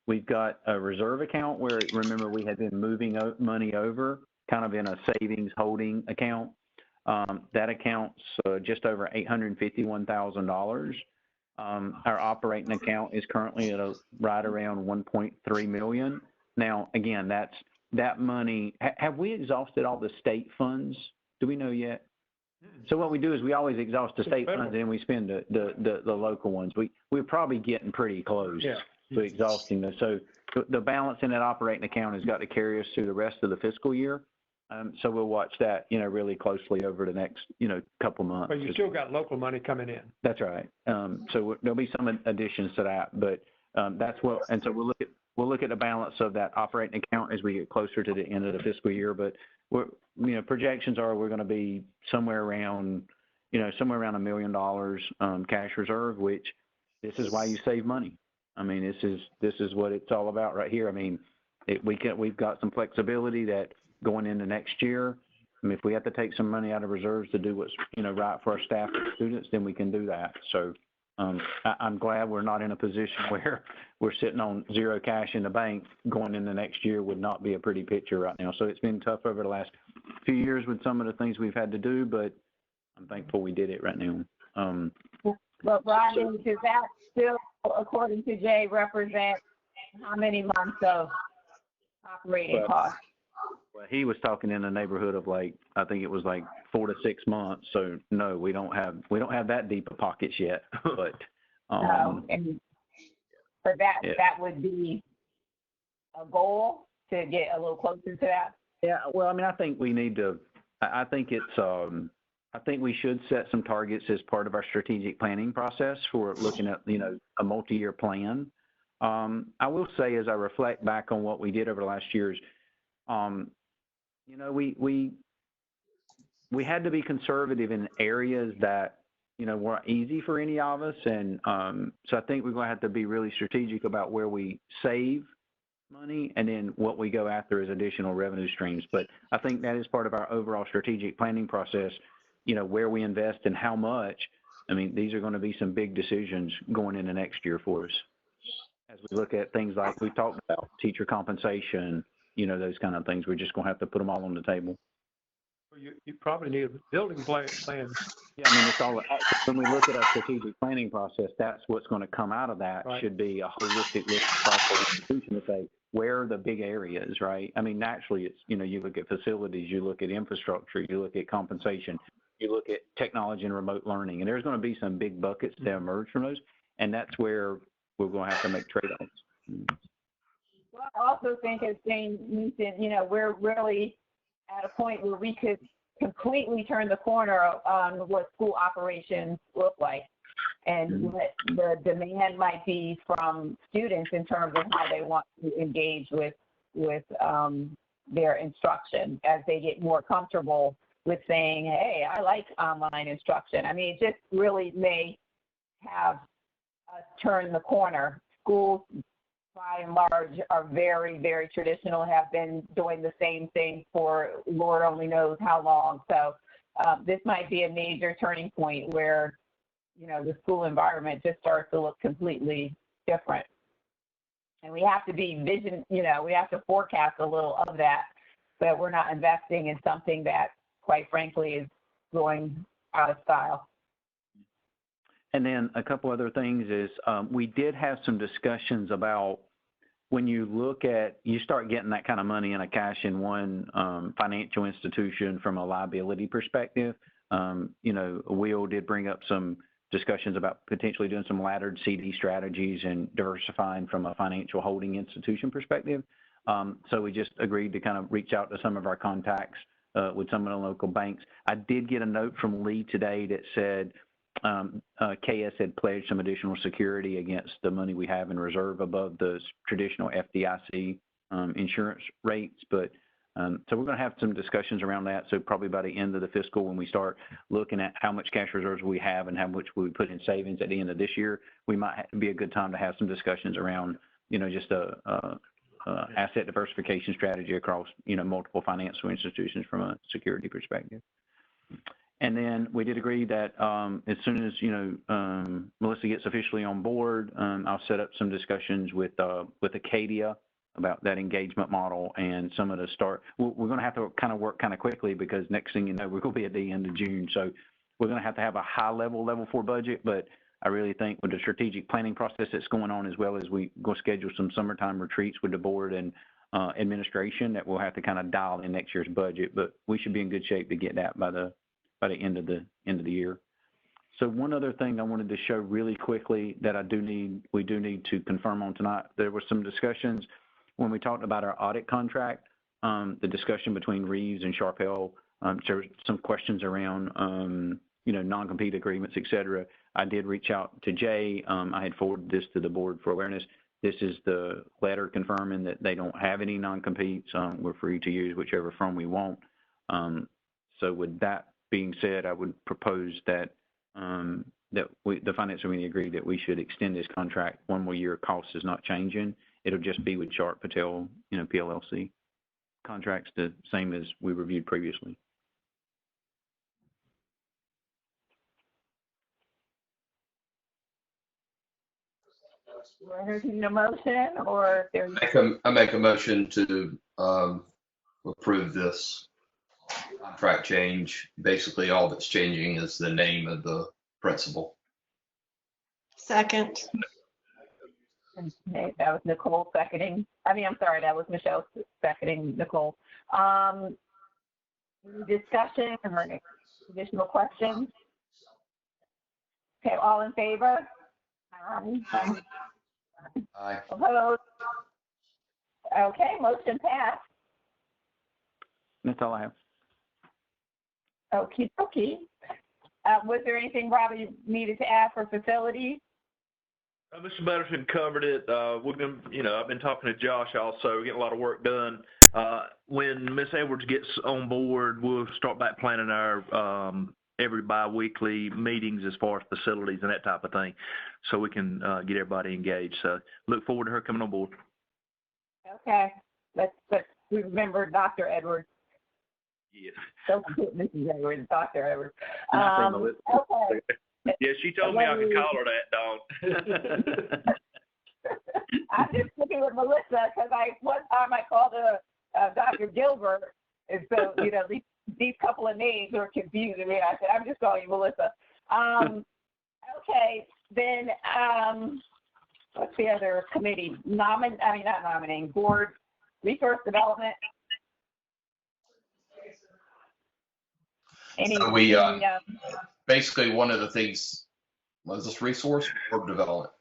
We've got a reserve account where, remember, we had been moving money over kind of in a savings holding account. That account's just over $851,000. Our operating account is currently at right around 1.3 million. Now, again, that's that money, have we exhausted all the state funds? Do we know yet? So what we do is we always exhaust the state funds and then we spend the local ones. We're probably getting pretty close to exhausting those. So the balance in that operating account has got to carry us through the rest of the fiscal year. So we'll watch that, really closely over the next, couple months. But you still got local money coming in. That's right. So there'll be some additions to that, but that's what, and so we'll look at the balance of that operating account as we get closer to the end of the fiscal year. But projections are we're going to be somewhere around $1 million cash reserve, which this is why you save money. I mean, this is what it's all about right here. I mean, we've got some flexibility that going into next year. I mean, if we have to take some money out of reserves to do what's right for our staff and students, then we can do that. So I'm glad we're not in a position where we're sitting on zero cash in the bank. Going into next year would not be a pretty picture right now. So it's been tough over the last few years with some of the things we've had to do, but I'm thankful we did it right now. But Brian, does that still, according to Jay, represent how many months of operating costs? Well, he was talking in the neighborhood of I think it was 4 to 6 months. So no, we don't have that deep of pockets yet. But no, and for that would be a goal to get a little closer to that. Yeah. Well, I mean, I think we need to. I think it's. I think we should set some targets as part of our strategic planning process for looking at a multi-year plan. I will say, as I reflect back on what we did over the last years. We had to be conservative in areas that, weren't easy for any of us. And so I think we're going to have to be really strategic about where we save money and then what we go after as additional revenue streams. But I think that is part of our overall strategic planning process, where we invest and how much. I mean, these are going to be some big decisions going into next year for us. As we look at things like we talked about, teacher compensation, those kind of things, we're just going to have to put them all on the table. Well, you probably need a building plan. Yeah, I mean, it's all, when we look at our strategic planning process, that's what's going to come out of that. Right. Should be a holistic list across the institution to say, where are the big areas, right? I mean, naturally, it's, you look at facilities, you look at infrastructure, you look at compensation, you look at technology and remote learning, and there's going to be some big buckets that emerge from those, and that's where we're going to have to make trade-offs. Well, I also think, as Jane mentioned, we're really at a point where we could completely turn the corner on what school operations look like and what the demand might be from students in terms of how they want to engage with their instruction as they get more comfortable with saying, hey, I like online instruction. I mean, it just really may have us turn the corner. Schools, by and large, are very, very traditional, have been doing the same thing for Lord only knows how long. So this might be a major turning point where, the school environment just starts to look completely different. And we have to be we have to forecast a little of that, but we're not investing in something that, quite frankly, is going out of style. And then a couple other things is we did have some discussions about when you start getting that kind of money in a cash in one financial institution from a liability perspective. Will did bring up some discussions about potentially doing some laddered CD strategies and diversifying from a financial holding institution perspective. So we just agreed to kind of reach out to some of our contacts with some of the local banks. I did get a note from Lee today that said KS had pledged some additional security against the money we have in reserve above the traditional FDIC insurance rates. But so we're going to have some discussions around that. So probably by the end of the fiscal, when we start looking at how much cash reserves we have and how much we put in savings at the end of this year, we might be a good time to have some discussions around, just asset diversification strategy across, multiple financial institutions from a security perspective. And then we did agree that as soon as, Melissa gets officially on board, I'll set up some discussions with Acadia about that engagement model and some of the start. We're going to have to kind of work kind of quickly because next thing you know, we're going to be at the end of June. So we're going to have a high level 4 budget, but I really think with the strategic planning process that's going on, as well as we go schedule some summertime retreats with the board and administration that we'll have to kind of dial in next year's budget, but we should be in good shape to get that by the end of the year. So one other thing I wanted to show really quickly that we do need to confirm on tonight. There were some discussions when we talked about our audit contract, the discussion between Reeves and Sharpell. There were some questions around, non-compete agreements, et cetera. I did reach out to Jay. I had forwarded this to the board for awareness. This is the letter confirming that they don't have any non-competes. We're free to use whichever firm we want. So with that being said, I would propose that the finance committee agree that we should extend this contract one more year. Cost is not changing. It'll just be with Sharp Patel, PLLC. Contracts the same as we reviewed previously. We're entertaining a motion, or if there's I make a motion to approve this contract change. Basically, all that's changing is the name of the principal. Second. Okay, that was Nicole seconding. I'm sorry, that was Michelle seconding Nicole. Discussion or additional questions? Okay, all in favor? Aye. Opposed? Okay, motion passed. That's all I have. Okie dokie. Was there anything Robbie needed to add for facilities? Mr. Betterton covered it. We're going to, I've been talking to Josh also. We're getting a lot of work done. When Ms. Edwards gets on board, we'll start back planning our every bi-weekly meetings as far as facilities and that type of thing, so we can get everybody engaged. So look forward to her coming on board. Okay. Let's remember Dr. Edwards. Yeah. Don't put Mrs. Edwards, Dr. Edwards. Okay. Yeah, she told me I could call her that, Dawn. I'm just sticking with Melissa because one time I called her Dr. Gilbert, and so these couple of names were confusing me. I said I'm just calling you Melissa. Okay, then what's the other committee? Not nominating, board resource development. So we basically one of the things was this resource or development.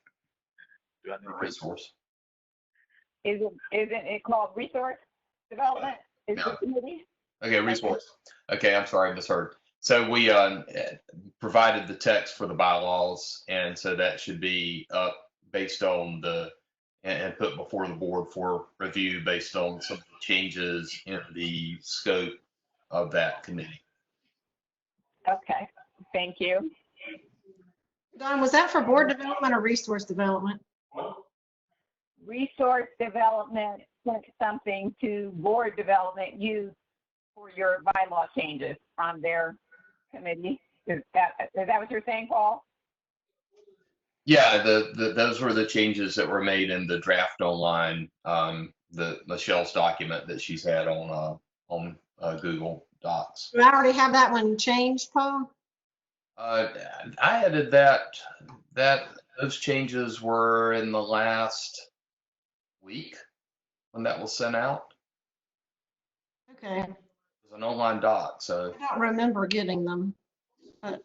Do I need Resource. Isn't it called resource development? Is No. the committee? Okay, resource. Okay, I'm sorry, I misheard. So we provided the text for the bylaws, and so that should be up based on and put before the board for review based on some changes in the scope of that committee. Okay, thank you. Don, was that for board development or resource development? Resource development sent something to board development use for your bylaw changes on their committee. Is that what you're saying, Paul? Yeah, those were the changes that were made in the draft online, the Michelle's document that she's had on Google Docs. Do I already have that one changed, Paul? I added those changes were in the last week when that was sent out. Okay. It was an online doc, so I don't remember getting them. But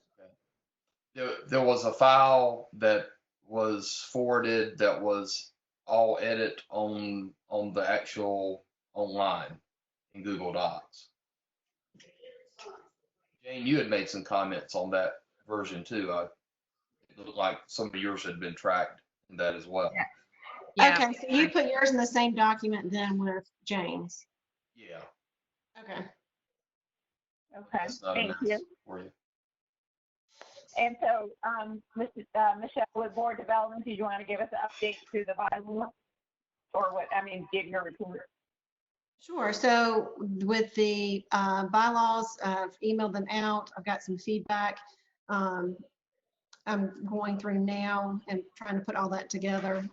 there was a file that was forwarded that was all edit on the actual online in Google Docs. Jane, you had made some comments on that version too. It looked like some of yours had been tracked in that as well. Yeah. Okay, so you put yours in the same document then with James. Yeah. Okay. Okay, That's not a thank mess you. for you. And so, Michelle, with board development, do you want to give us an update to the bylaw? Or give your report? Sure. So with the bylaws, I've emailed them out. I've got some feedback. I'm going through now and trying to put all that together.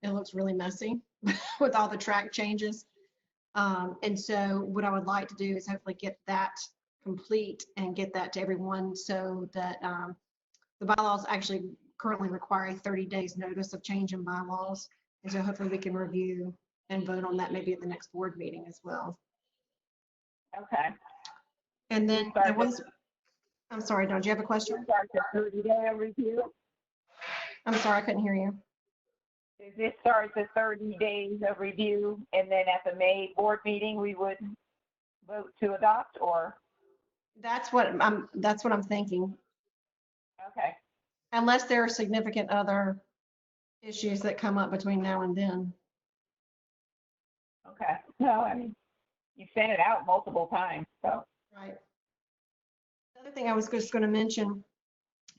It looks really messy with all the track changes. And so what I would like to do is hopefully get that complete and get that to everyone so that the bylaws actually currently require a 30 days notice of change in bylaws. And so hopefully we can review and vote on that maybe at the next board meeting as well. Okay. And then there was, I'm sorry, Don, do you have a question? Start the 30-day review. I'm sorry, I couldn't hear you. Does this start the 30 days of review, and then at the May board meeting, we would vote to adopt, or? That's what I'm thinking. Okay. Unless there are significant other issues that come up between now and then. Okay. No, I mean, you sent it out multiple times, so. Right. The other thing I was just going to mention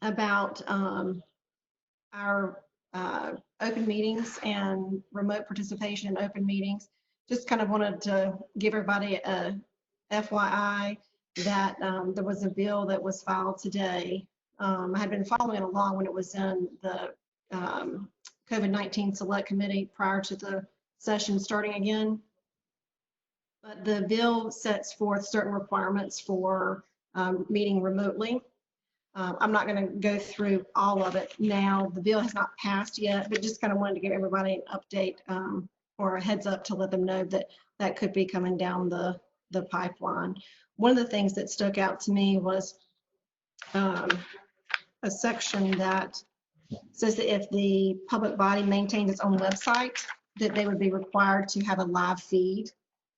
about our open meetings and remote participation in open meetings, just kind of wanted to give everybody a FYI that there was a bill that was filed today. I had been following it along when it was in the COVID-19 Select Committee prior to the session starting again. But the bill sets forth certain requirements for meeting remotely. I'm not going to go through all of it now. The bill has not passed yet, but just kind of wanted to give everybody an update or a heads up to let them know that that could be coming down the pipeline. One of the things that stuck out to me was a section that says that if the public body maintains its own website, that they would be required to have a live feed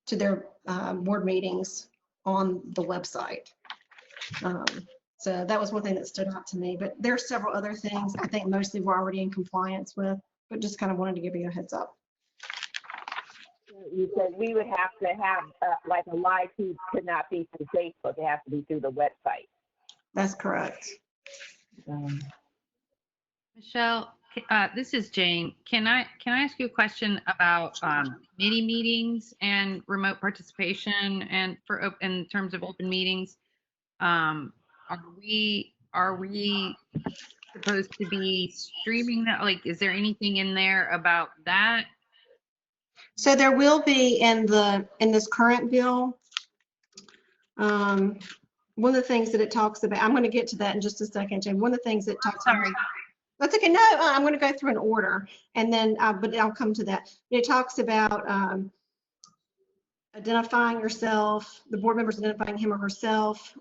to their board meetings on the website. So that was one thing that stood out to me, but there are several other things I think mostly we're already in compliance with, but just kind of wanted to give you a heads up. You said we would have to have like a live feed could not be through Facebook, it has to be through the website. That's correct. Michelle, this is Jane. Can I ask you a question about committee meetings and remote participation and in terms of open meetings? Are we supposed to be streaming that? Like, is there anything in there about that? So there will be in this current bill. One of the things that it talks about, I'm going to get to that in just a second, Jane. One of the things that talks about. That's okay. No, I'm going to go through an order, and then, but I'll come to that. It talks about identifying yourself, the board members identifying him or herself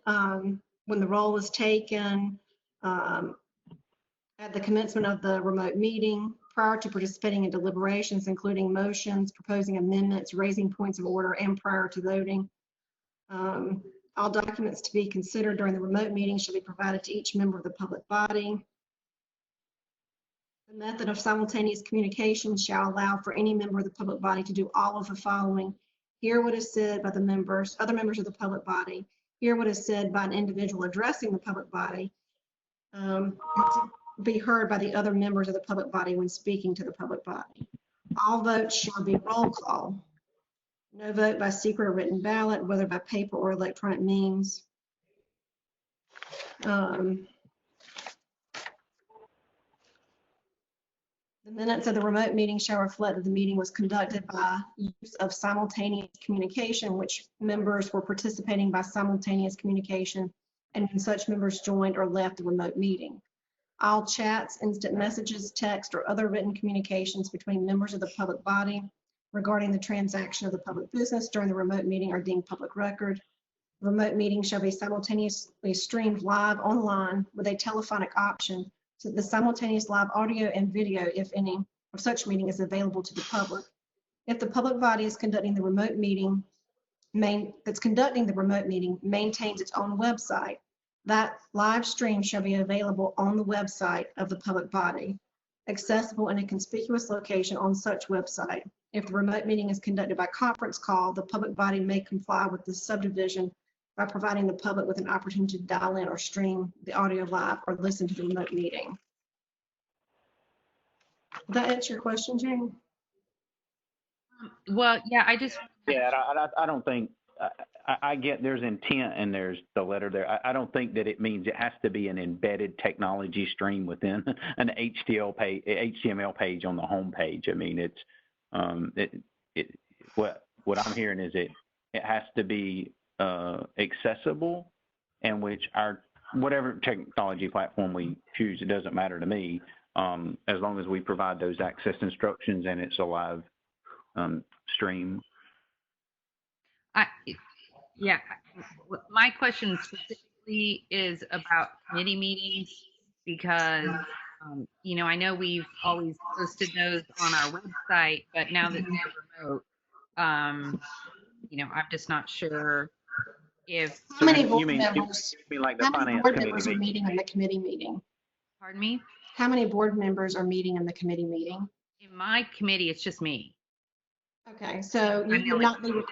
when the roll is taken, at the commencement of the remote meeting, prior to participating in deliberations, including motions, proposing amendments, raising points of order, and prior to voting. All documents to be considered during the remote meeting shall be provided to each member of the public body. The method of simultaneous communication shall allow for any member of the public body to do all of the following: hear what is said by the members, other members of the public body, hear what is said by an individual addressing the public body, and to be heard by the other members of the public body when speaking to the public body. All votes shall be roll call. No vote by secret or written ballot, whether by paper or electronic means. The minutes of the remote meeting shall reflect that the meeting was conducted by use of simultaneous communication, which members were participating by simultaneous communication, and when such members joined or left the remote meeting. All chats, instant messages, text, or other written communications between members of the public body regarding the transaction of the public business during the remote meeting are deemed public record. The remote meeting shall be simultaneously streamed live online with a telephonic option, so that the simultaneous live audio and video, if any, of such meeting is available to the public. If the public body is conducting the remote meeting, maintains its own website, that live stream shall be available on the website of the public body, accessible in a conspicuous location on such website. If the remote meeting is conducted by conference call, the public body may comply with the subdivision by providing the public with an opportunity to dial in or stream the audio live or listen to the remote meeting. Did that answer your question, Jane? Well, yeah, I don't think, I get there's intent and there's the letter there. I don't think that it means it has to be an embedded technology stream within an HTML page on the home page. I mean, it's, what I'm hearing is it has to be accessible, and which whatever technology platform we choose, it doesn't matter to me, as long as we provide those access instructions and it's a live stream. Yeah, my question specifically is about committee meetings because, I know we've always posted those on our website, but now that they're remote, I'm just not sure if. How many You board mean members, like the how many finance board committee members are meeting? meeting in the committee meeting? Pardon me? How many board members are meeting in the committee meeting? In my committee, it's just me. Okay, so I'm the only-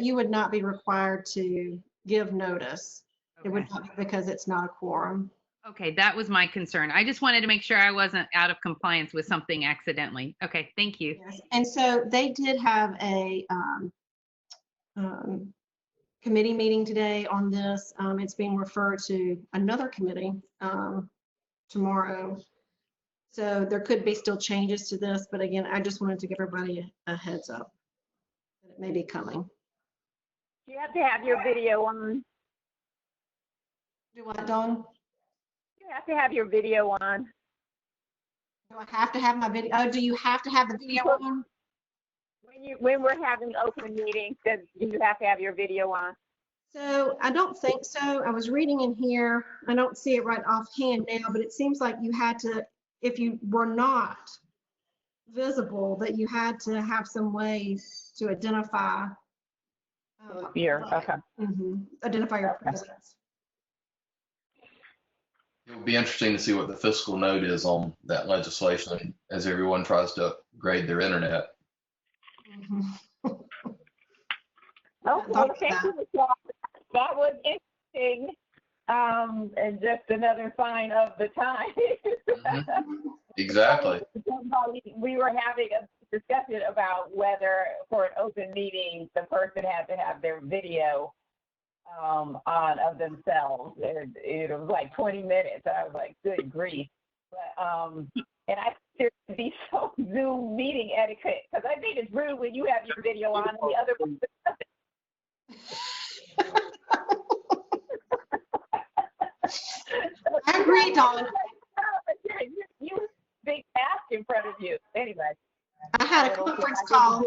you would not be required to give notice. It Okay. would not be because it's not a quorum. Okay, that was my concern. I just wanted to make sure I wasn't out of compliance with something accidentally. Okay, thank you. Yes. And so they did have a committee meeting today on this. It's being referred to another committee tomorrow. So there could be still changes to this, but again, I just wanted to give everybody a heads up that it may be coming. You have to have your video on. Do what, Dawn? You have to have your video on. Do I have to have my video? Oh, do you have to have the video on? When we're having open meetings, then you have to have your video on. So I don't think so. I was reading in here. I don't see it right offhand now, but it seems like you had to, if you were not visible, that you had to have some ways to identify. Okay. Identify your presence. It will be interesting to see what the fiscal note is on that legislation as everyone tries to upgrade their internet. Okay, thank you, Michelle. That was interesting. And just another sign of the time. Exactly. We were having a discussion about whether for an open meeting, the person had to have their video on of themselves. It was like 20 minutes. I was like, good grief. But, and I think there should be some Zoom meeting etiquette, because I think it's rude when you have your video on and the other one doesn't. I agree, Dawn. You big task in front of you. Anyway. I had a conference call.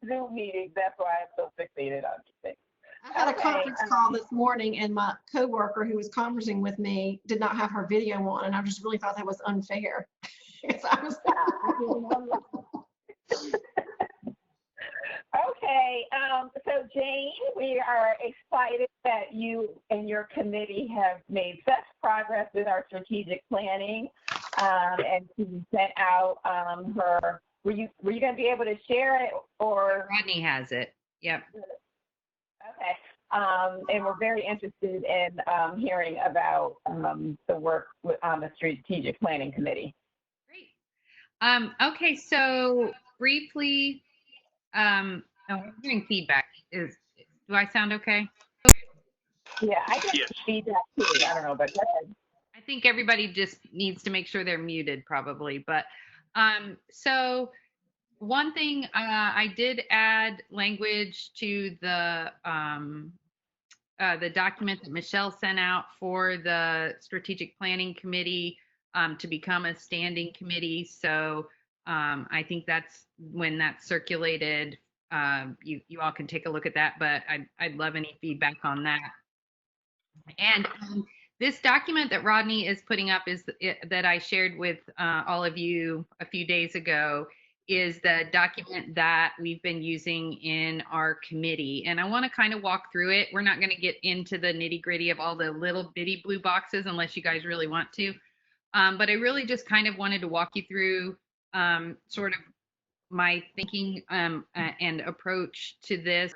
Zoom meetings. That's why I'm so fixated on things. I had a conference call this morning, and my coworker who was conversing with me did not have her video on, and I just really thought that was unfair. Okay, so Jane, we are excited that you and your committee have made such progress with our strategic planning, and she sent out her. Were you going to be able to share it, or Rodney has it? Yep. Okay. And we're very interested in hearing about the work on the strategic planning committee. Great. Okay, so briefly, I'm hearing feedback. Do I sound okay? Yeah, I get feedback too. I don't know, but go ahead. I think everybody just needs to make sure they're muted probably. But so one thing, I did add language to the document that Michelle sent out for the strategic planning committee to become a standing committee. So I think that's when that's circulated. You all can take a look at that, but I'd love any feedback on that. And this document that Rodney is putting up that I shared with all of you a few days ago is the document that we've been using in our committee. And I want to kind of walk through it. We're not going to get into the nitty gritty of all the little bitty blue boxes unless you guys really want to. But I really just kind of wanted to walk you through sort of my thinking and approach to this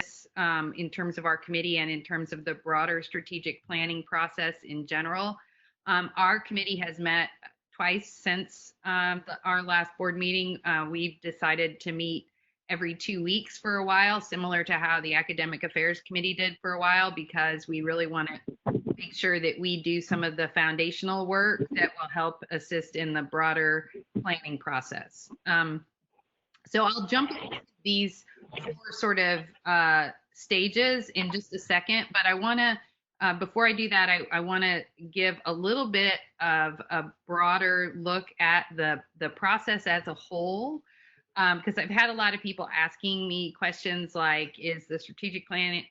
in terms of our committee and in terms of the broader strategic planning process in general. Our committee has met twice since our last board meeting. We've decided to meet every 2 weeks for a while, similar to how the Academic Affairs Committee did for a while, because we really want to make sure that we do some of the foundational work that will help assist in the broader planning process. So I'll jump into these four sort of stages in just a second, but I want to, before I do that, I want to give a little bit of a broader look at the process as a whole. because I've had a lot of people asking me questions like, is the strategic plan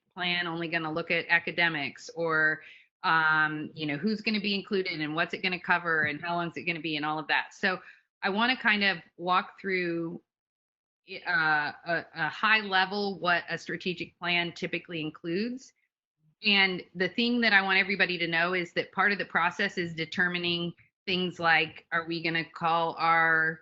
only going to look at academics, or who's going to be included and what's it going to cover and how long is it going to be and all of that. So I want to kind of walk through a high level what a strategic plan typically includes. And the thing that I want everybody to know is that part of the process is determining things like, are we going to call our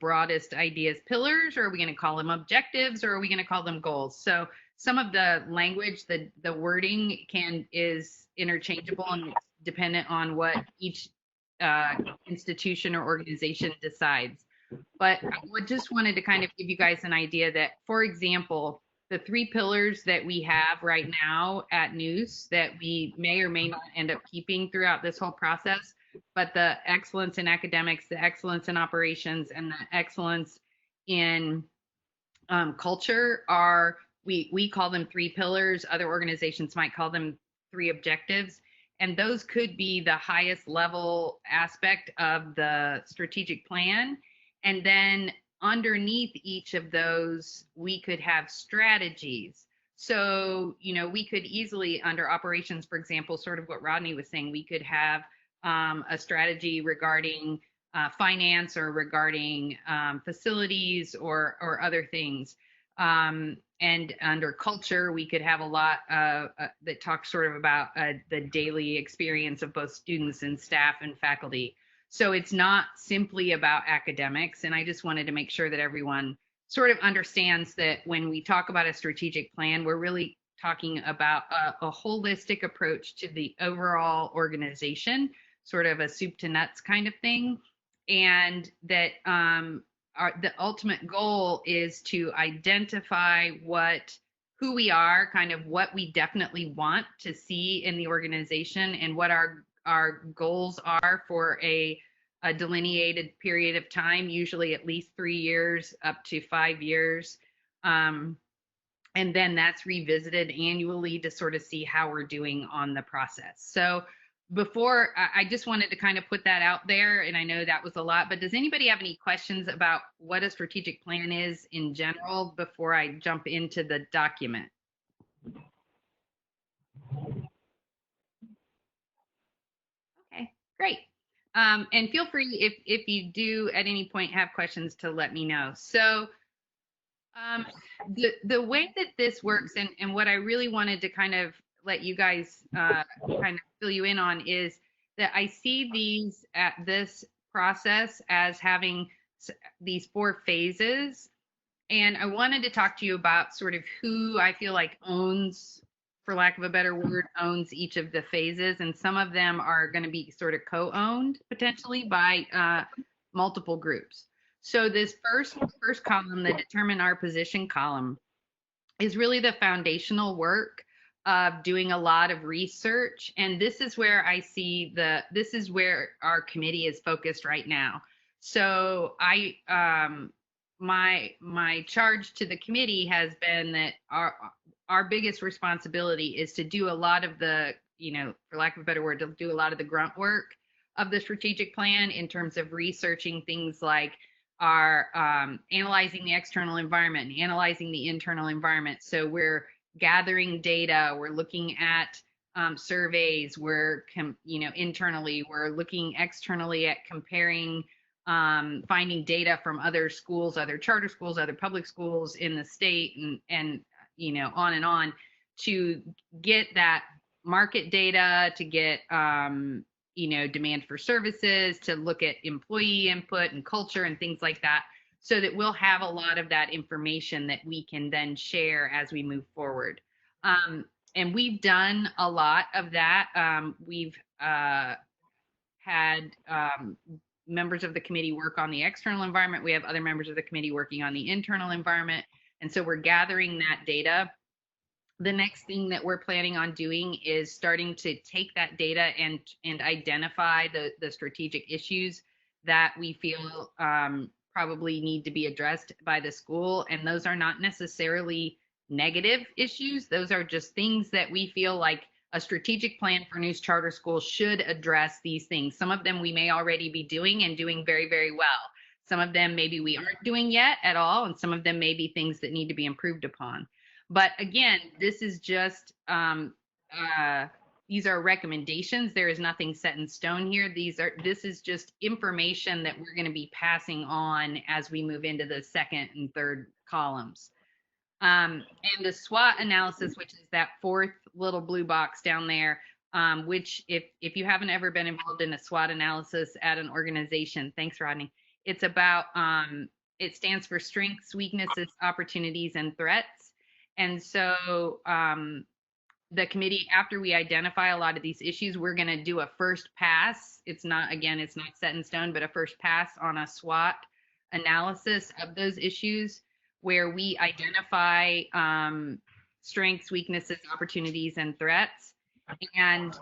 broadest ideas pillars, or are we going to call them objectives, or are we going to call them goals? So some of the language, the wording is interchangeable and dependent on what each institution or organization decides. But I just wanted to kind of give you guys an idea that, for example, the 3 pillars that we have right now at News that we may or may not end up keeping throughout this whole process, but the excellence in academics, the excellence in operations, and the excellence in culture are, we call them 3 pillars. Other organizations might call them 3 objectives. And those could be the highest level aspect of the strategic plan. And then underneath each of those, we could have strategies. So, we could easily, under operations, for example, sort of what Rodney was saying, we could have a strategy regarding finance, or regarding facilities, or other things. And under culture, we could have a lot that talks sort of about the daily experience of both students and staff and faculty. So it's not simply about academics. And I just wanted to make sure that everyone sort of understands that when we talk about a strategic plan, we're really talking about a holistic approach to the overall organization, sort of a soup to nuts kind of thing. And that the ultimate goal is to identify who we are, kind of what we definitely want to see in the organization, and what our goals are for a delineated period of time, usually at least 3 years up to 5 years. And then that's revisited annually to sort of see how we're doing on the process. So before, I just wanted to kind of put that out there, and I know that was a lot, but does anybody have any questions about what a strategic plan is in general before I jump into the document? Okay, great. And feel free, if you do at any point have questions, to let me know. So the way that this works, and what I really wanted to kind of let you guys kind of fill you in on, is that I see this process as having these 4 phases. And I wanted to talk to you about sort of who I feel like owns, for lack of a better word, owns each of the phases. And some of them are going to be sort of co-owned potentially by multiple groups. So this first column, the determine our position column, is really the foundational work of doing a lot of research. And this is where I see this is where our committee is focused right now. So my charge to the committee has been that our biggest responsibility is to do a lot of the, for lack of a better word, to do a lot of the grunt work of the strategic plan in terms of researching things like our analyzing the external environment and analyzing the internal environment. So we're gathering data, we're looking at surveys, we're internally, we're looking externally at comparing, finding data from other schools, other charter schools, other public schools in the state, and on and on, to get that market data, to get demand for services, to look at employee input and culture and things like that, so that we'll have a lot of that information that we can then share as we move forward. And we've done a lot of that. We've had members of the committee work on the external environment. We have other members of the committee working on the internal environment. And so we're gathering that data. The next thing that we're planning on doing is starting to take that data and identify the strategic issues that we feel probably need to be addressed by the school. And those are not necessarily negative issues. Those are just things that we feel like a strategic plan for News Charter School should address these things. Some of them we may already be doing and doing very, very well. Some of them maybe we aren't doing yet at all, and some of them may be things that need to be improved upon. But again, this is just, these are recommendations. There is nothing set in stone here. This is just information that we're going to be passing on as we move into the second and third columns. And the SWOT analysis, which is that fourth little blue box down there, which if you haven't ever been involved in a SWOT analysis at an organization, thanks, Rodney. It's about, it stands for strengths, weaknesses, opportunities, and threats. And so the committee, after we identify a lot of these issues, we're going to do a first pass. It's not set in stone, but a first pass on a SWOT analysis of those issues where we identify strengths, weaknesses, opportunities, and threats, and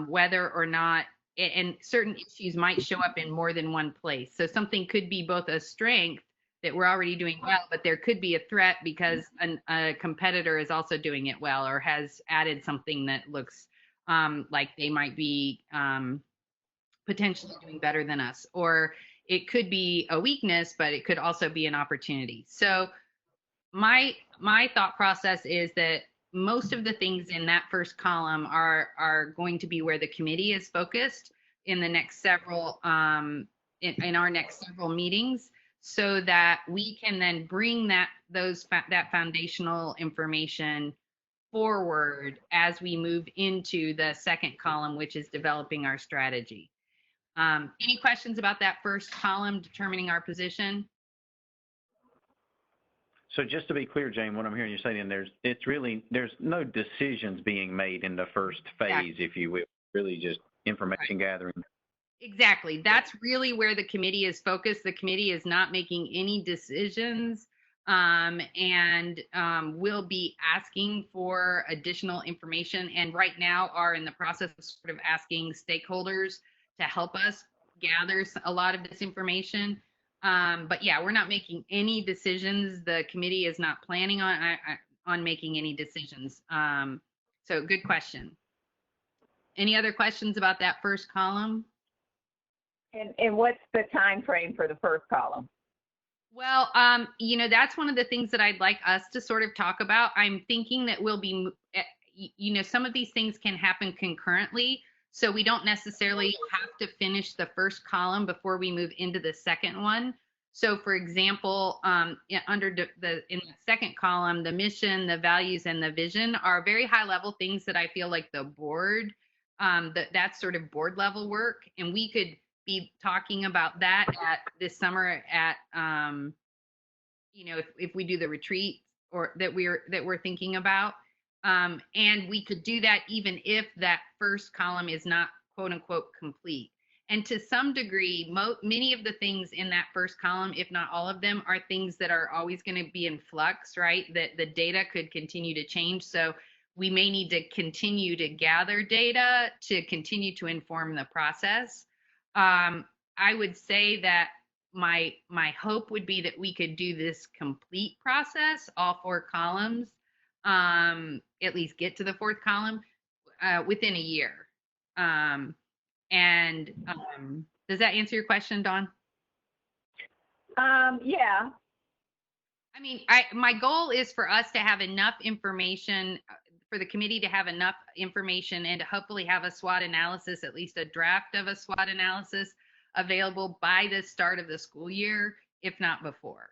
whether or not, and certain issues might show up in more than one place. So something could be both a strength that we're already doing well, but there could be a threat because a competitor is also doing it well or has added something that looks like they might be potentially doing better than us. Or it could be a weakness, but it could also be an opportunity. So my thought process is that most of the things in that first column are going to be where the committee is focused in the next several in our next several meetings, so that we can then bring that foundational information forward as we move into the second column, which is developing our strategy. Any questions about that first column, determining our position? So just to be clear, Jane, what I'm hearing you saying, there's no decisions being made in the first phase, if you will, really just information gathering. Exactly. That's really where the committee is focused. The committee is not making any decisions, and will be asking for additional information, and right now are in the process of sort of asking stakeholders to help us gather a lot of this information. But yeah, we're not making any decisions. The committee is not planning on making any decisions. So good question. Any other questions about that first column? And what's the time frame for the first column? Well, that's one of the things that I'd like us to sort of talk about. I'm thinking that we'll be, some of these things can happen concurrently. So we don't necessarily have to finish the first column before we move into the second one. So for example, in the second column, the mission, the values, and the vision are very high level things that I feel like the board, that's sort of board level work. And we could be talking about that this summer at, if we do the retreat or that we're thinking about. And we could do that even if that first column is not quote unquote complete. And to some degree, many of the things in that first column, if not all of them, are things that are always going to be in flux, right? That the data could continue to change. So we may need to continue to gather data to continue to inform the process. I would say that my hope would be that we could do this complete process, all four columns, at least get to the fourth column within a year. Does that answer your question, Dawn? Yeah. I mean, my goal is for us to have enough information, for the committee to have enough information and to hopefully have a SWOT analysis, at least a draft of a SWOT analysis available by the start of the school year, if not before.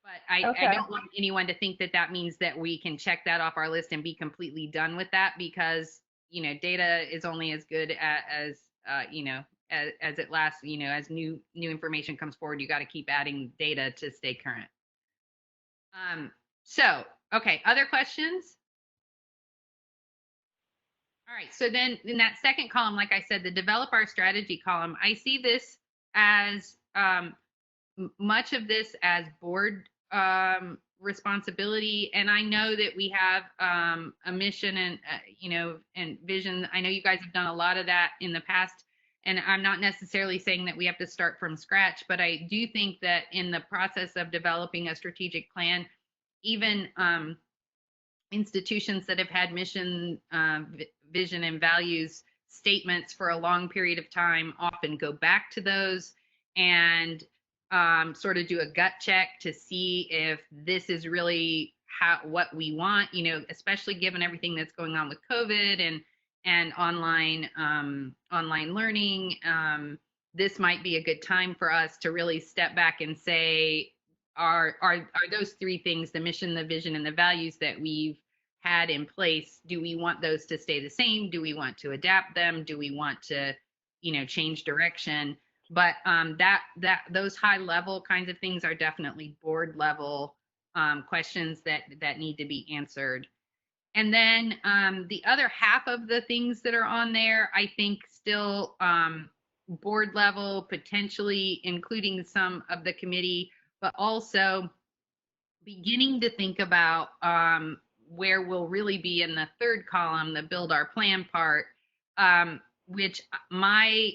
But I don't want anyone to think that that means that we can check that off our list and be completely done with that, because, data is only as good as it lasts, as new information comes forward, you got to keep adding data to stay current. Okay, other questions? All right, so then in that second column, like I said, the develop our strategy column, I see this as much of this as board responsibility. And I know that we have a mission and, and vision. I know you guys have done a lot of that in the past, and I'm not necessarily saying that we have to start from scratch, but I do think that in the process of developing a strategic plan, even institutions that have had mission, vision, and values statements for a long period of time often go back to those and sort of do a gut check to see if this is really what we want, especially given everything that's going on with COVID and online learning. This might be a good time for us to really step back and say, are those three things, the mission, the vision, and the values that we've had in place, do we want those to stay the same? Do we want to adapt them? Do we want to, change direction? But those high level kinds of things are definitely board level questions that need to be answered. And then the other half of the things that are on there, I think still board level, potentially including some of the committee, but also beginning to think about where we'll really be in the third column, the build our plan part, which my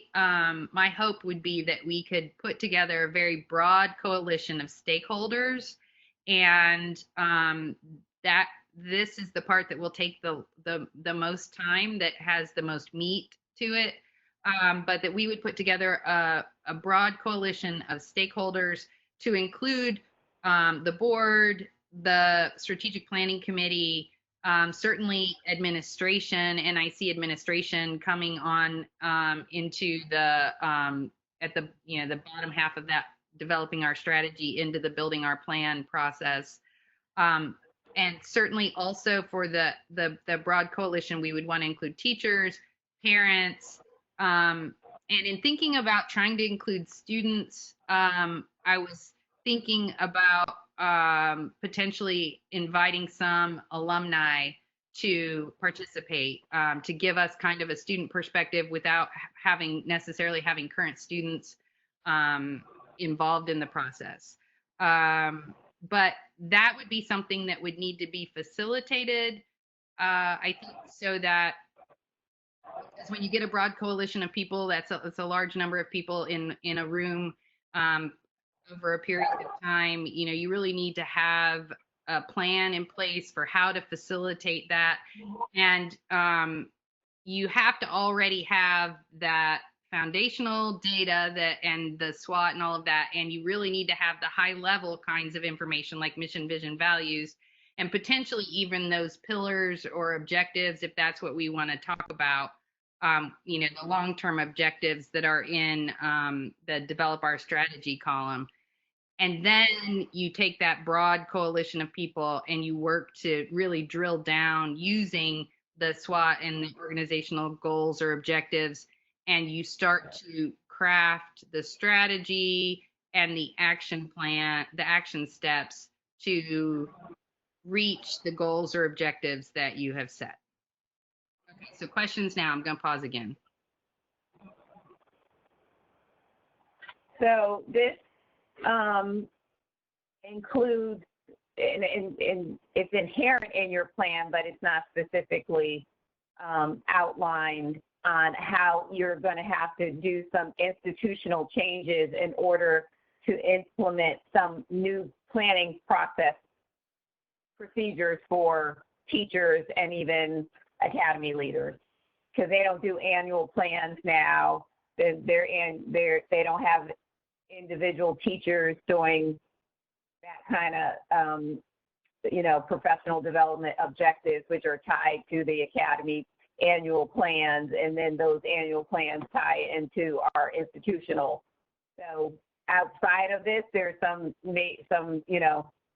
hope would be that we could put together a very broad coalition of stakeholders, and that this is the part that will take the most time, that has the most meat to it, but that we would put together a broad coalition of stakeholders to include the board, the strategic planning committee, certainly administration, and I see administration coming on into the at the the bottom half of that, developing our strategy into the building our plan process. And certainly also for the broad coalition, we would want to include teachers, parents, and in thinking about trying to include students, I was thinking about potentially inviting some alumni to participate, to give us kind of a student perspective without necessarily having current students involved in the process. But that would be something that would need to be facilitated, I think, so that, because when you get a broad coalition of people, it's a large number of people in a room over a period of time, you really need to have a plan in place for how to facilitate that. And you have to already have that foundational data and the SWOT and all of that, and you really need to have the high level kinds of information like mission, vision, values, and potentially even those pillars or objectives, if that's what we want to talk about, the long-term objectives that are in the develop our strategy column. And then you take that broad coalition of people and you work to really drill down using the SWOT and the organizational goals or objectives, and you start to craft the strategy and the action plan, the action steps to reach the goals or objectives that you have set. Okay, so questions now. I'm going to pause again. So this includes, and it's inherent in your plan, but it's not specifically outlined on how you're going to have to do some institutional changes in order to implement some new planning process procedures for teachers and even academy leaders, because they don't do annual plans now. They don't have individual teachers doing that kind of professional development objectives, which are tied to the academy annual plans, and then those annual plans tie into our institutional. So outside of this, there's some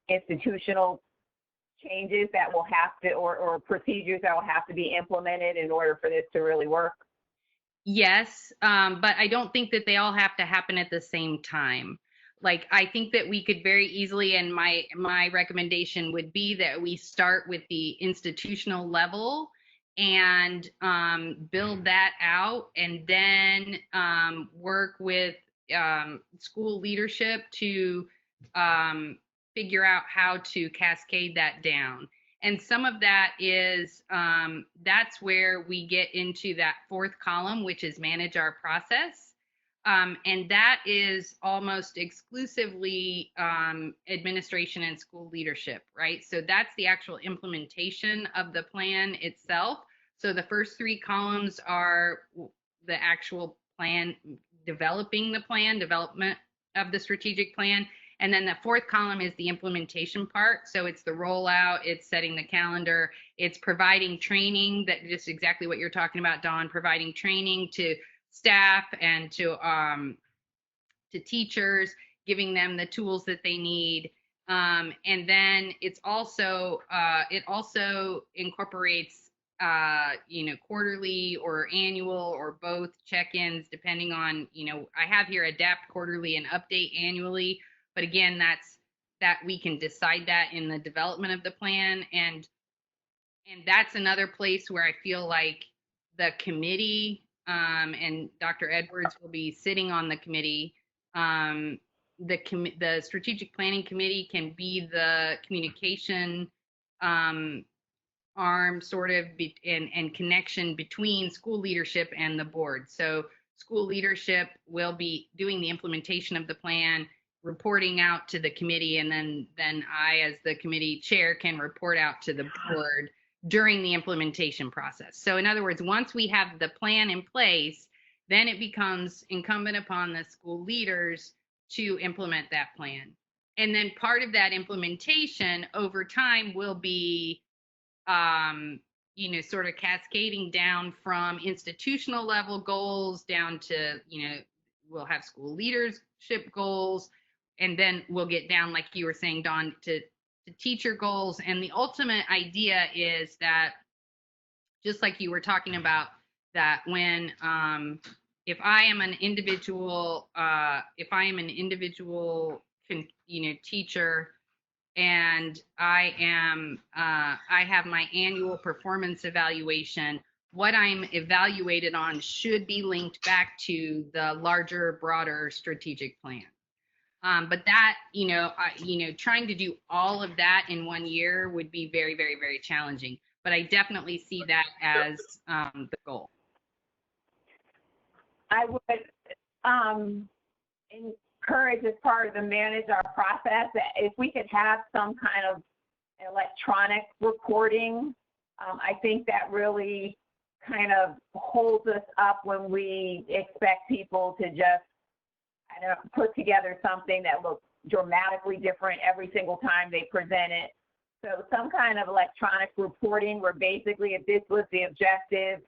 institutional changes that will have to, or procedures that will have to be implemented in order for this to really work. Yes, but I don't think that they all have to happen at the same time. Like, I think that we could very easily, and my recommendation would be that we start with the institutional level and build that out, and then work with school leadership to figure out how to cascade that down. And some of that is, that's where we get into that fourth column, which is manage our process. And that is almost exclusively administration and school leadership, right? So that's the actual implementation of the plan itself. So the first three columns are the actual plan, developing the plan, development of the strategic plan. And then the fourth column is the implementation part. So it's the rollout, it's setting the calendar, it's providing training, that just exactly what you're talking about, Dawn, providing training to staff and to teachers, giving them the tools that they need. And then it also incorporates quarterly or annual or both check-ins, depending on, I have here adapt quarterly and update annually. But again, that we can decide that in the development of the plan. And that's another place where I feel like the committee, and Dr. Edwards will be sitting on the committee. The strategic planning committee can be the communication arm sort of and connection between school leadership and the board. So school leadership will be doing the implementation of the plan, reporting out to the committee, and then I, as the committee chair, can report out to the board during the implementation process. So in other words, once we have the plan in place, then it becomes incumbent upon the school leaders to implement that plan. And then part of that implementation over time will be, sort of cascading down from institutional level goals down to, we'll have school leadership goals, and then we'll get down, like you were saying, Dawn, to teacher goals. And the ultimate idea is that, just like you were talking about, that when if I am an individual teacher, and I have my annual performance evaluation, what I'm evaluated on should be linked back to the larger, broader strategic plan. But that, trying to do all of that in 1 year would be very, very, very challenging. But I definitely see that as the goal. I would encourage, as part of the manage our process, if we could have some kind of electronic reporting. I think that really kind of holds us up when we expect people to just put together something that looks dramatically different every single time they present it. So some kind of electronic reporting where basically, if this was the objective,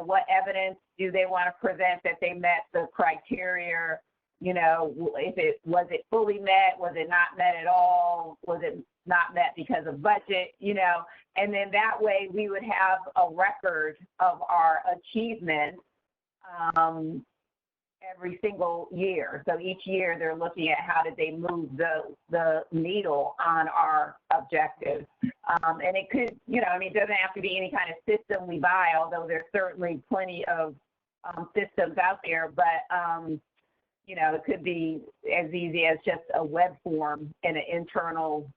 what evidence do they want to present that they met the criteria? Was it fully met? Was it not met at all? Was it not met because of budget? And then that way we would have a record of our achievements every single year. So each year they're looking at how did they move the needle on our objectives. And it could, it doesn't have to be any kind of system we buy, although there's certainly plenty of systems out there, but it could be as easy as just a web form in an internal,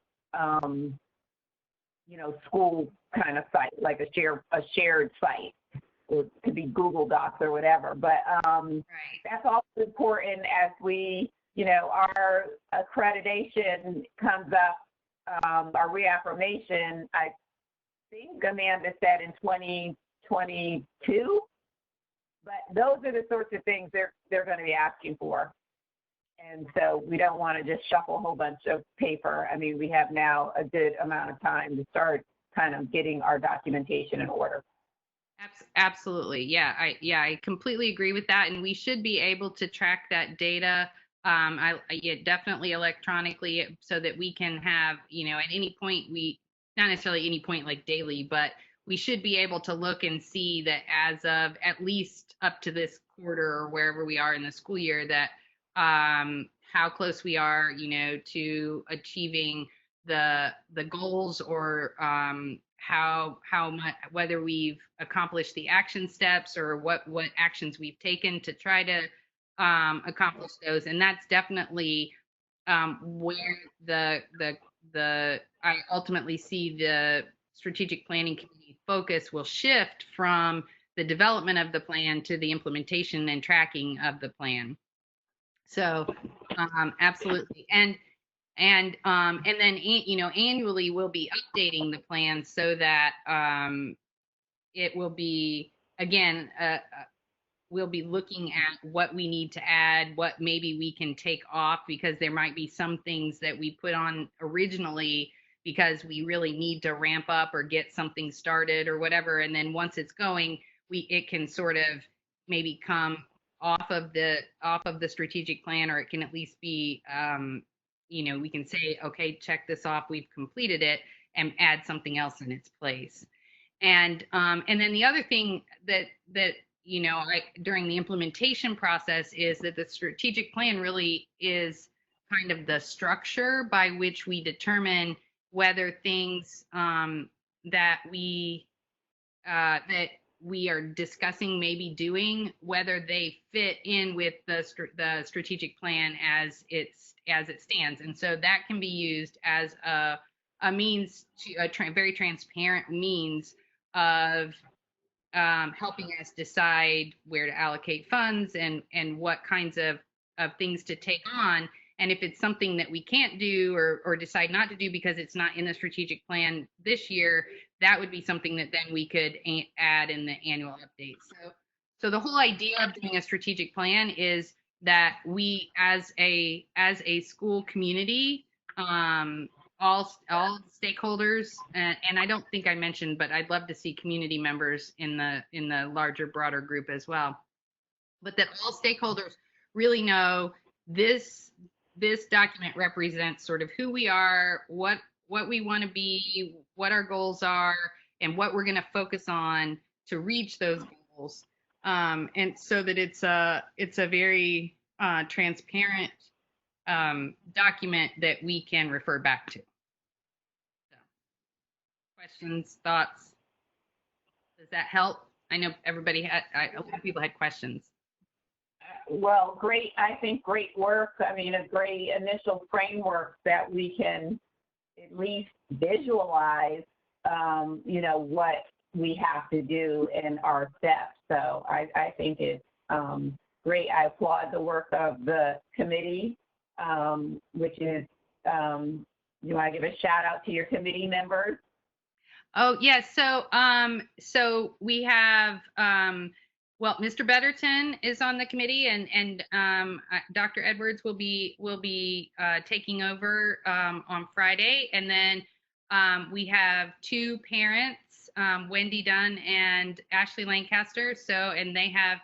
school kind of site, like a shared site. It could be Google Docs or whatever. But right. That's also important as we, our accreditation comes up, our reaffirmation, I think Amanda said in 2022. But those are the sorts of things they're going to be asking for. And so we don't want to just shuffle a whole bunch of paper. I mean, we have now a good amount of time to start kind of getting our documentation in order. Absolutely. Yeah, I completely agree with that. And we should be able to track that data, definitely electronically, so that we can have, at any point, not necessarily any point like daily, but we should be able to look and see that as of at least up to this quarter or wherever we are in the school year, that how close we are, to achieving the goals, or how much, whether we've accomplished the action steps or what actions we've taken to try to accomplish those. And that's definitely where I ultimately see the strategic planning committee focus will shift from the development of the plan to the implementation and tracking of the plan. So absolutely. And then, annually we'll be updating the plan so that it will be, again, we'll be looking at what we need to add, what maybe we can take off, because there might be some things that we put on originally because we really need to ramp up or get something started or whatever. And then once it's going, it can sort of maybe come off of the strategic plan, or it can at least be, we can say, okay, check this off, we've completed it, and add something else in its place. And then the other thing that during the implementation process is that the strategic plan really is kind of the structure by which we determine whether things that we are discussing maybe doing, whether they fit in with the strategic plan as it stands. And so that can be used as a means to very transparent means of helping us decide where to allocate funds and what kinds of things to take on. And if it's something that we can't do or decide not to do because it's not in the strategic plan this year, that would be something that then we could add in the annual update. So the whole idea of doing a strategic plan is that we, as a school community, all stakeholders, and I don't think I mentioned, but I'd love to see community members in the larger, broader group as well. But that all stakeholders really know this document represents sort of who we are, what we want to be, what our goals are, and what we're going to focus on to reach those goals. And so that it's a very transparent document that we can refer back to. So, questions, thoughts? Does that help? I know everybody a lot of people had questions. Well, I think great work. I mean, a great initial framework that we can at least visualize, what we have to do in our steps. So I think it's great. I applaud the work of the committee, which is, you want to give a shout out to your committee members? Oh, yes. So we have, Mr. Betterton is on the committee, and Dr. Edwards will be taking over on Friday, and then we have two parents, Wendy Dunn and Ashley Lancaster. And they have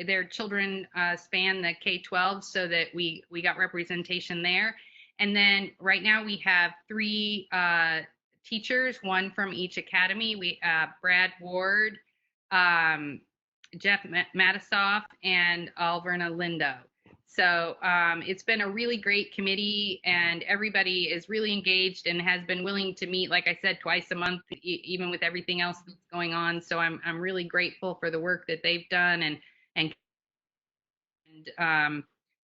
their children span the K-12, so that we got representation there. And then right now we have three teachers, one from each academy. We Brad Ward, Jeff Matisoff, and Alverna Lindo. So it's been a really great committee, and everybody is really engaged and has been willing to meet, like I said, twice a month, even with everything else that's going on. So I'm really grateful for the work that they've done, and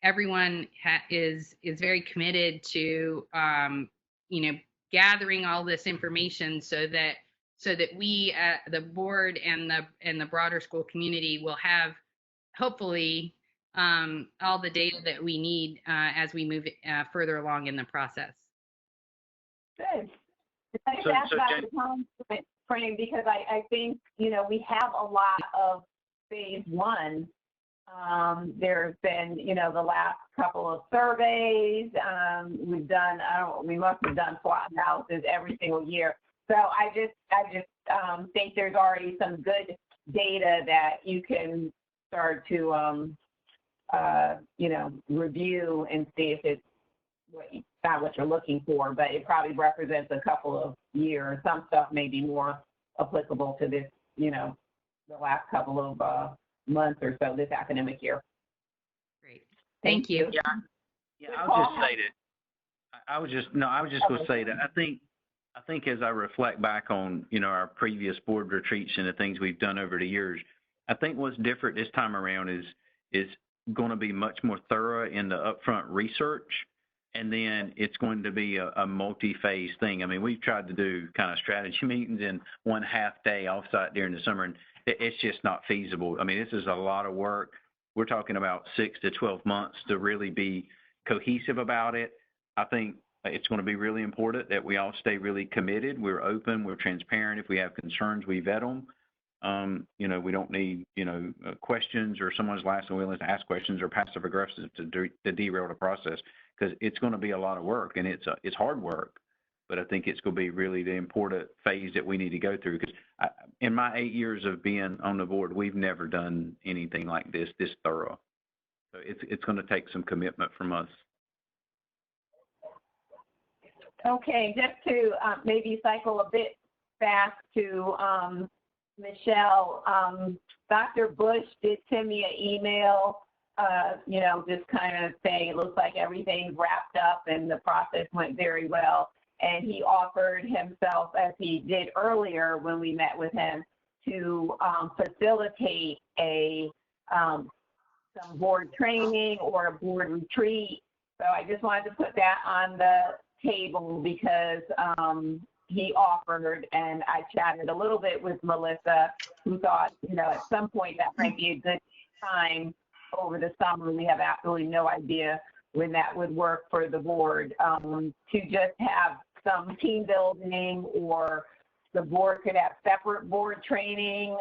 everyone is very committed to gathering all this information so that we, the board and the broader school community, will have hopefully all the data that we need as we move further along in the process. Good. I just asked about the time frame because I think we have a lot of phase one. There's been the last couple of surveys. We've done we must have done SWOT analysis every single year. So I just think there's already some good data that you can start to review and see if it's not what you're looking for, but it probably represents a couple of years. Some stuff may be more applicable to this, the last couple of months or so this academic year. Great. Thank you. Yeah, I'll just say that. I was just going to say that I think as I reflect back on, our previous board retreats and the things we've done over the years, I think what's different this time around is going to be much more thorough in the upfront research, and then it's going to be a multi-phase thing. I mean, we've tried to do kind of strategy meetings in one half day offsite during the summer, and it's just not feasible. I mean, this is a lot of work. We're talking about 6 to 12 months to really be cohesive about it. I think it's going to be really important that we all stay really committed. We're open, we're transparent. If we have concerns, we vet them. You know, we don't need, you know, questions or someone's last and willing to ask questions or passive aggressive to derail the process, because it's going to be a lot of work, and it's hard work. But I think it's going to be really the important phase that we need to go through, because in my 8 years of being on the board, we've never done anything like this thorough. So it's going to take some commitment from us. Okay, just to maybe cycle a bit back to Michelle, Dr. Bush did send me an email, you know, just kind of saying it looks like everything's wrapped up and the process went very well. And he offered himself, as he did earlier when we met with him, to facilitate some board training or a board retreat. So I just wanted to put that on the table because he offered, and I chatted a little bit with Melissa, who thought, you know, at some point that might be a good time over the summer. We have absolutely no idea when that would work for the board, to just have some team building, or the board could have separate board training,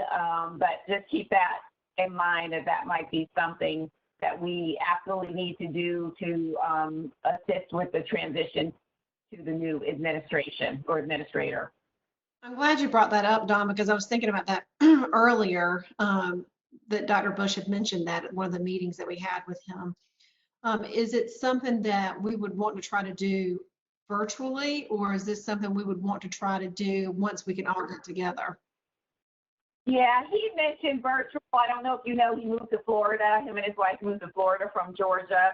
but just keep that in mind, that might be something that we absolutely need to do to assist with the transition to the new administration or administrator. I'm glad you brought that up, Don, because I was thinking about that earlier, that Dr. Bush had mentioned that at one of the meetings that we had with him. Is it something that we would want to try to do virtually, or is this something we would want to try to do once we can all get together? Yeah, he mentioned virtual. I don't know if you know, he moved to Florida. Him and his wife moved to Florida from Georgia.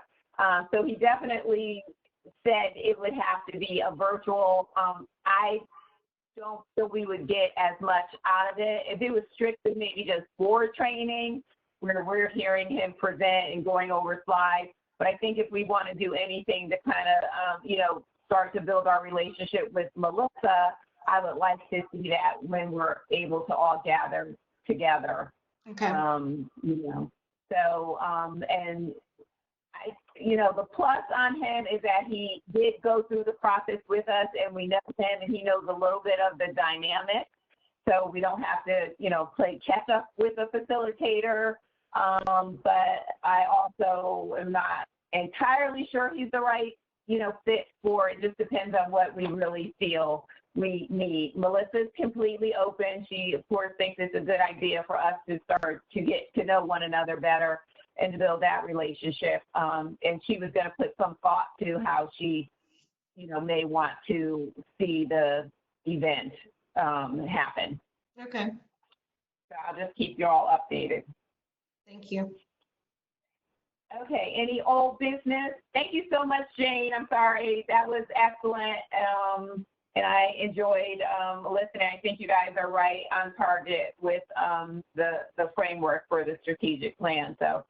So he definitely said it would have to be a virtual. I don't feel we would get as much out of it. If it was strictly maybe just board training, where we're hearing him present and going over slides. But I think if we want to do anything to kind of, you know, start to build our relationship with Melissa, I would like to see that when we're able to all gather together. Okay. You know, so, and I, you know, the plus on him is that he did go through the process with us, and we know him, and he knows a little bit of the dynamic. So we don't have to, you know, play catch up with a facilitator. But I also am not entirely sure he's the right, you know, fit for it. Just depends on what we really feel we need. Melissa's completely open. She, of course, thinks it's a good idea for us to start to get to know one another better and to build that relationship. And she was going to put some thought to how she, you know, may want to see the event happen. Okay. So I'll just keep you all updated. Thank you. Okay, any old business? Thank you so much, Jane. I'm sorry, that was excellent. And I enjoyed listening. I think you guys are right on target with the framework for the strategic plan. So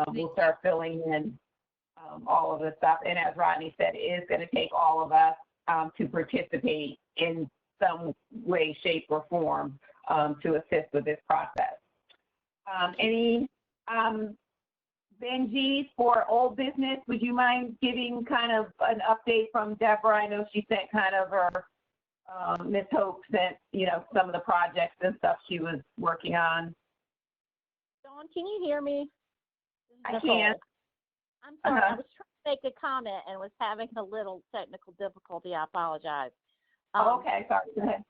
we'll start filling in all of the stuff. And as Rodney said, it is going to take all of us to participate in some way, shape, or form to assist with this process. Any Benji, for old business, would you mind giving kind of an update from Deborah? I know she sent kind of her, Ms. Hope sent, you know, some of the projects and stuff she was working on. Dawn, can you hear me? I can. I'm sorry, I was trying to make a comment and was having a little technical difficulty. I apologize. Okay, sorry, go ahead.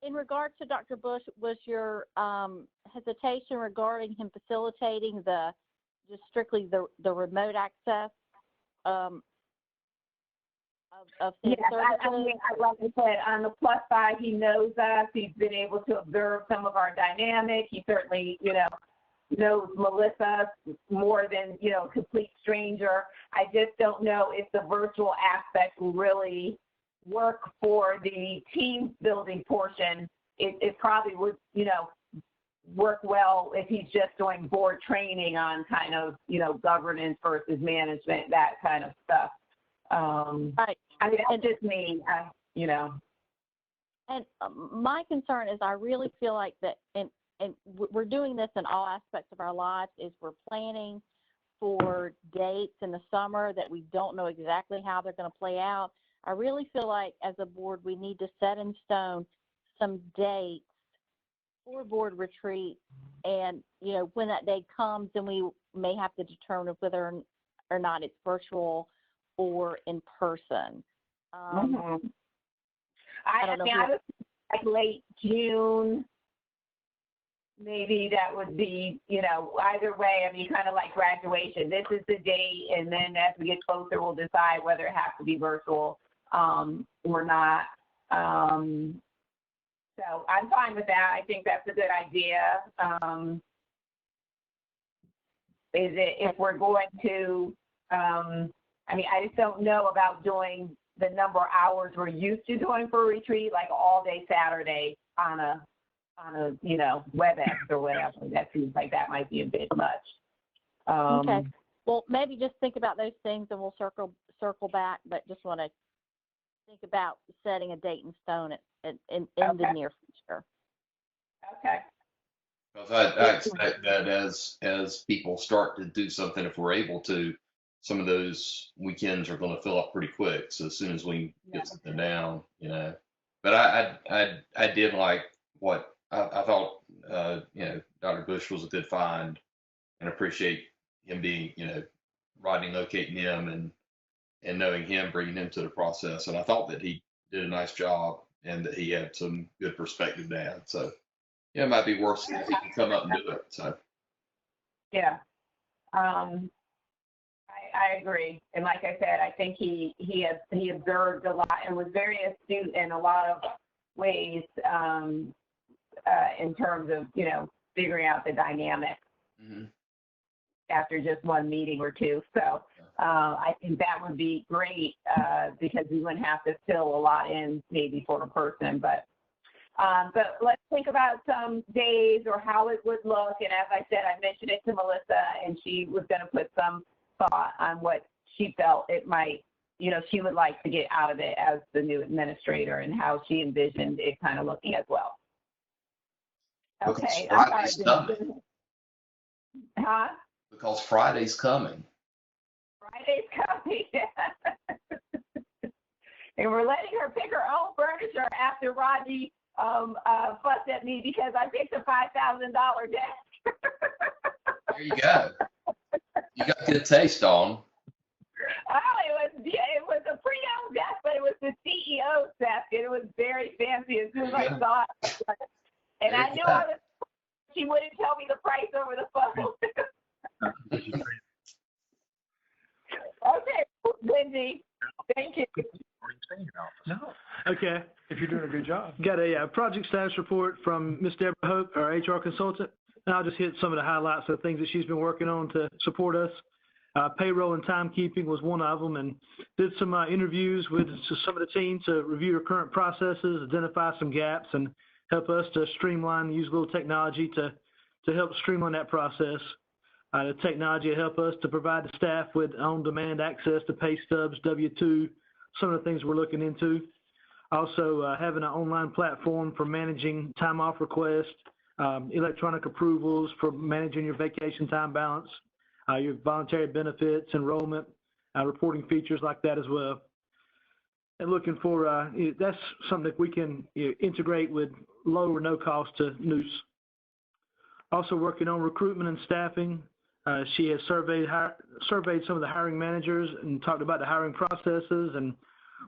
In regard to Dr. Bush, was your hesitation regarding him facilitating just strictly the remote access of his services? I mean, like I said, on the plus side, he knows us. He's been able to observe some of our dynamic. He certainly, you know, knows Melissa more than, you know, a complete stranger. I just don't know if the virtual aspect will really work for the team building portion. It probably would, you know, work well if he's just doing board training on kind of, you know, governance versus management, that kind of stuff. Right. I mean, that's just me, you know. And my concern is I really feel like that, and we're doing this in all aspects of our lives, is we're planning for dates in the summer that we don't know exactly how they're going to play out. I really feel like as a board we need to set in stone some dates for board retreat, and, you know, when that day comes, then we may have to determine whether or not it's virtual or in person. I don't know mean, I was like late June. Maybe that would be, you know, either way. I mean, kind of like graduation. This is the date, and then as we get closer, we'll decide whether it has to be virtual or not. So I'm fine with that. I think that's a good idea. Is it if we're going to? I mean, I just don't know about doing the number of hours we're used to doing for a retreat, like all day Saturday on a you know, WebEx or whatever. That seems like that might be a bit much. Okay. Well, maybe just think about those things, and we'll circle back. But just want to think about setting a date in stone in the near future. Okay. Because I expect that as people start to do something, if we're able to, some of those weekends are going to fill up pretty quick. So as soon as we get something down, you know. But I did like what I thought. You know, Dr. Bush was a good find, and appreciate him being, you know, Rodney locating him and knowing him, bringing him to the process. And I thought that he did a nice job and that he had some good perspective down. So yeah, it might be worth seeing if he can come up and do it. So yeah, I agree. And like I said, I think he observed a lot and was very astute in a lot of ways in terms of, you know, figuring out the dynamic after just one meeting or two. So I think that would be great because we wouldn't have to fill a lot in maybe for a person. But let's think about some days or how it would look. And as I said, I mentioned it to Melissa, and she was going to put some thought on what she felt it might, you know, she would like to get out of it as the new administrator and how she envisioned it kind of looking as well. Okay. Friday's coming. Huh? Because Friday's coming. Friday's coming. And we're letting her pick her own furniture after Rodney fussed at me because I picked a $5,000 desk. There you go. You got good taste, Dawn. Oh, it was a pre-owned desk, but it was the CEO's desk, and it was very fancy as soon as I saw it. And I knew she wouldn't tell me the price over the phone. Okay, Lindsay, thank you. No. Okay. If you're doing a good job. Got a project status report from Ms. Deborah Hope, our HR consultant. And I'll just hit some of the highlights of things that she's been working on to support us. Payroll and timekeeping was one of them, and did some interviews with some of the team to review our current processes, identify some gaps, and help us to streamline, use a little technology to help streamline that process. The technology will help us to provide the staff with on-demand access to pay stubs, W-2, some of the things we're looking into. Also, having an online platform for managing time off requests, electronic approvals for managing your vacation time balance, your voluntary benefits, enrollment, reporting features like that as well. And looking for, that's something that we can integrate with low or no cost to NOOS. Also working on recruitment and staffing. She has surveyed some of the hiring managers and talked about the hiring processes and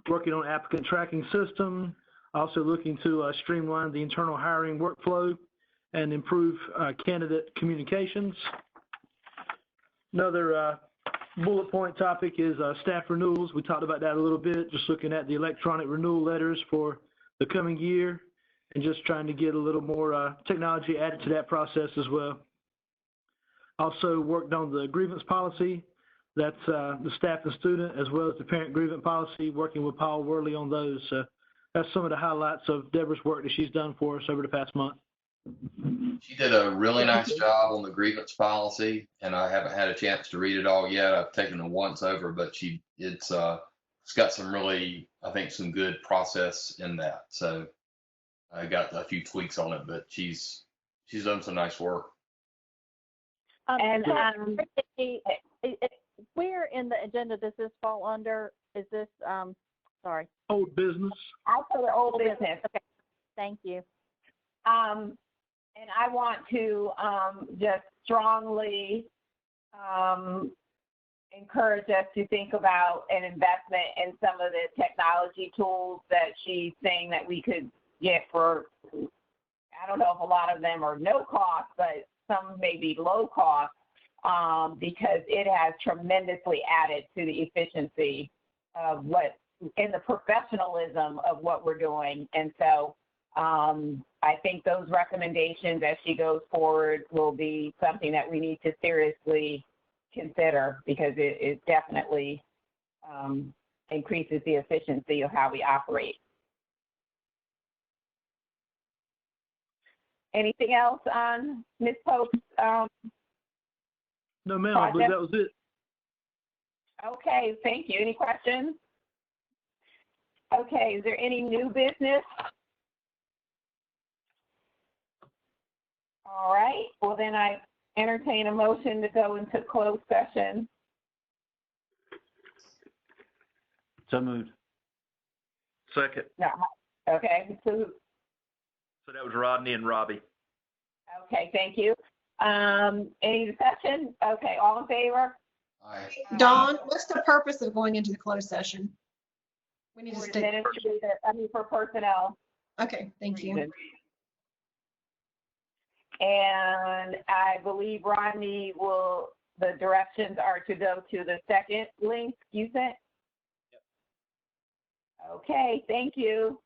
working on applicant tracking system. Also looking to streamline the internal hiring workflow and improve candidate communications. Another bullet point topic is staff renewals. We talked about that a little bit, just looking at the electronic renewal letters for the coming year and just trying to get a little more technology added to that process as well. Also worked on the grievance policy. That's the staff and student as well as the parent grievance policy, working with Paul Worley on those. That's some of the highlights of Deborah's work that she's done for us over the past month. She did a really nice job on the grievance policy, and I haven't had a chance to read it all yet. I've taken it once over, but it's got some really, I think, some good process in that. So I got a few tweaks on it, but she's done some nice work. Where in the agenda does this fall under? Is this sorry? Old business. Also, the old business. Okay, thank you. And I want to just strongly encourage us to think about an investment in some of the technology tools that she's saying that we could get for, I don't know if a lot of them are no cost, but some may be low cost, because it has tremendously added to the efficiency of what, and the professionalism of what we're doing. And so I think those recommendations as she goes forward will be something that we need to seriously consider, because it definitely increases the efficiency of how we operate. Anything else on Ms. Pope's No, ma'am, I believe that was it. Okay, thank you. Any questions? Okay, is there any new business? All right, well then I entertain a motion to go into closed session. So moved. Second. No, okay, so So that was Rodney and Robbie. okay, thank you. Any discussion? Okay, all in favor? Aye. Dawn, what's the purpose of going into the closed session? We need to For stay. administrative, for personnel Okay, thank you. reasons. And I believe Rodney the directions are to go to the second link you sent? Yep. Okay, thank you.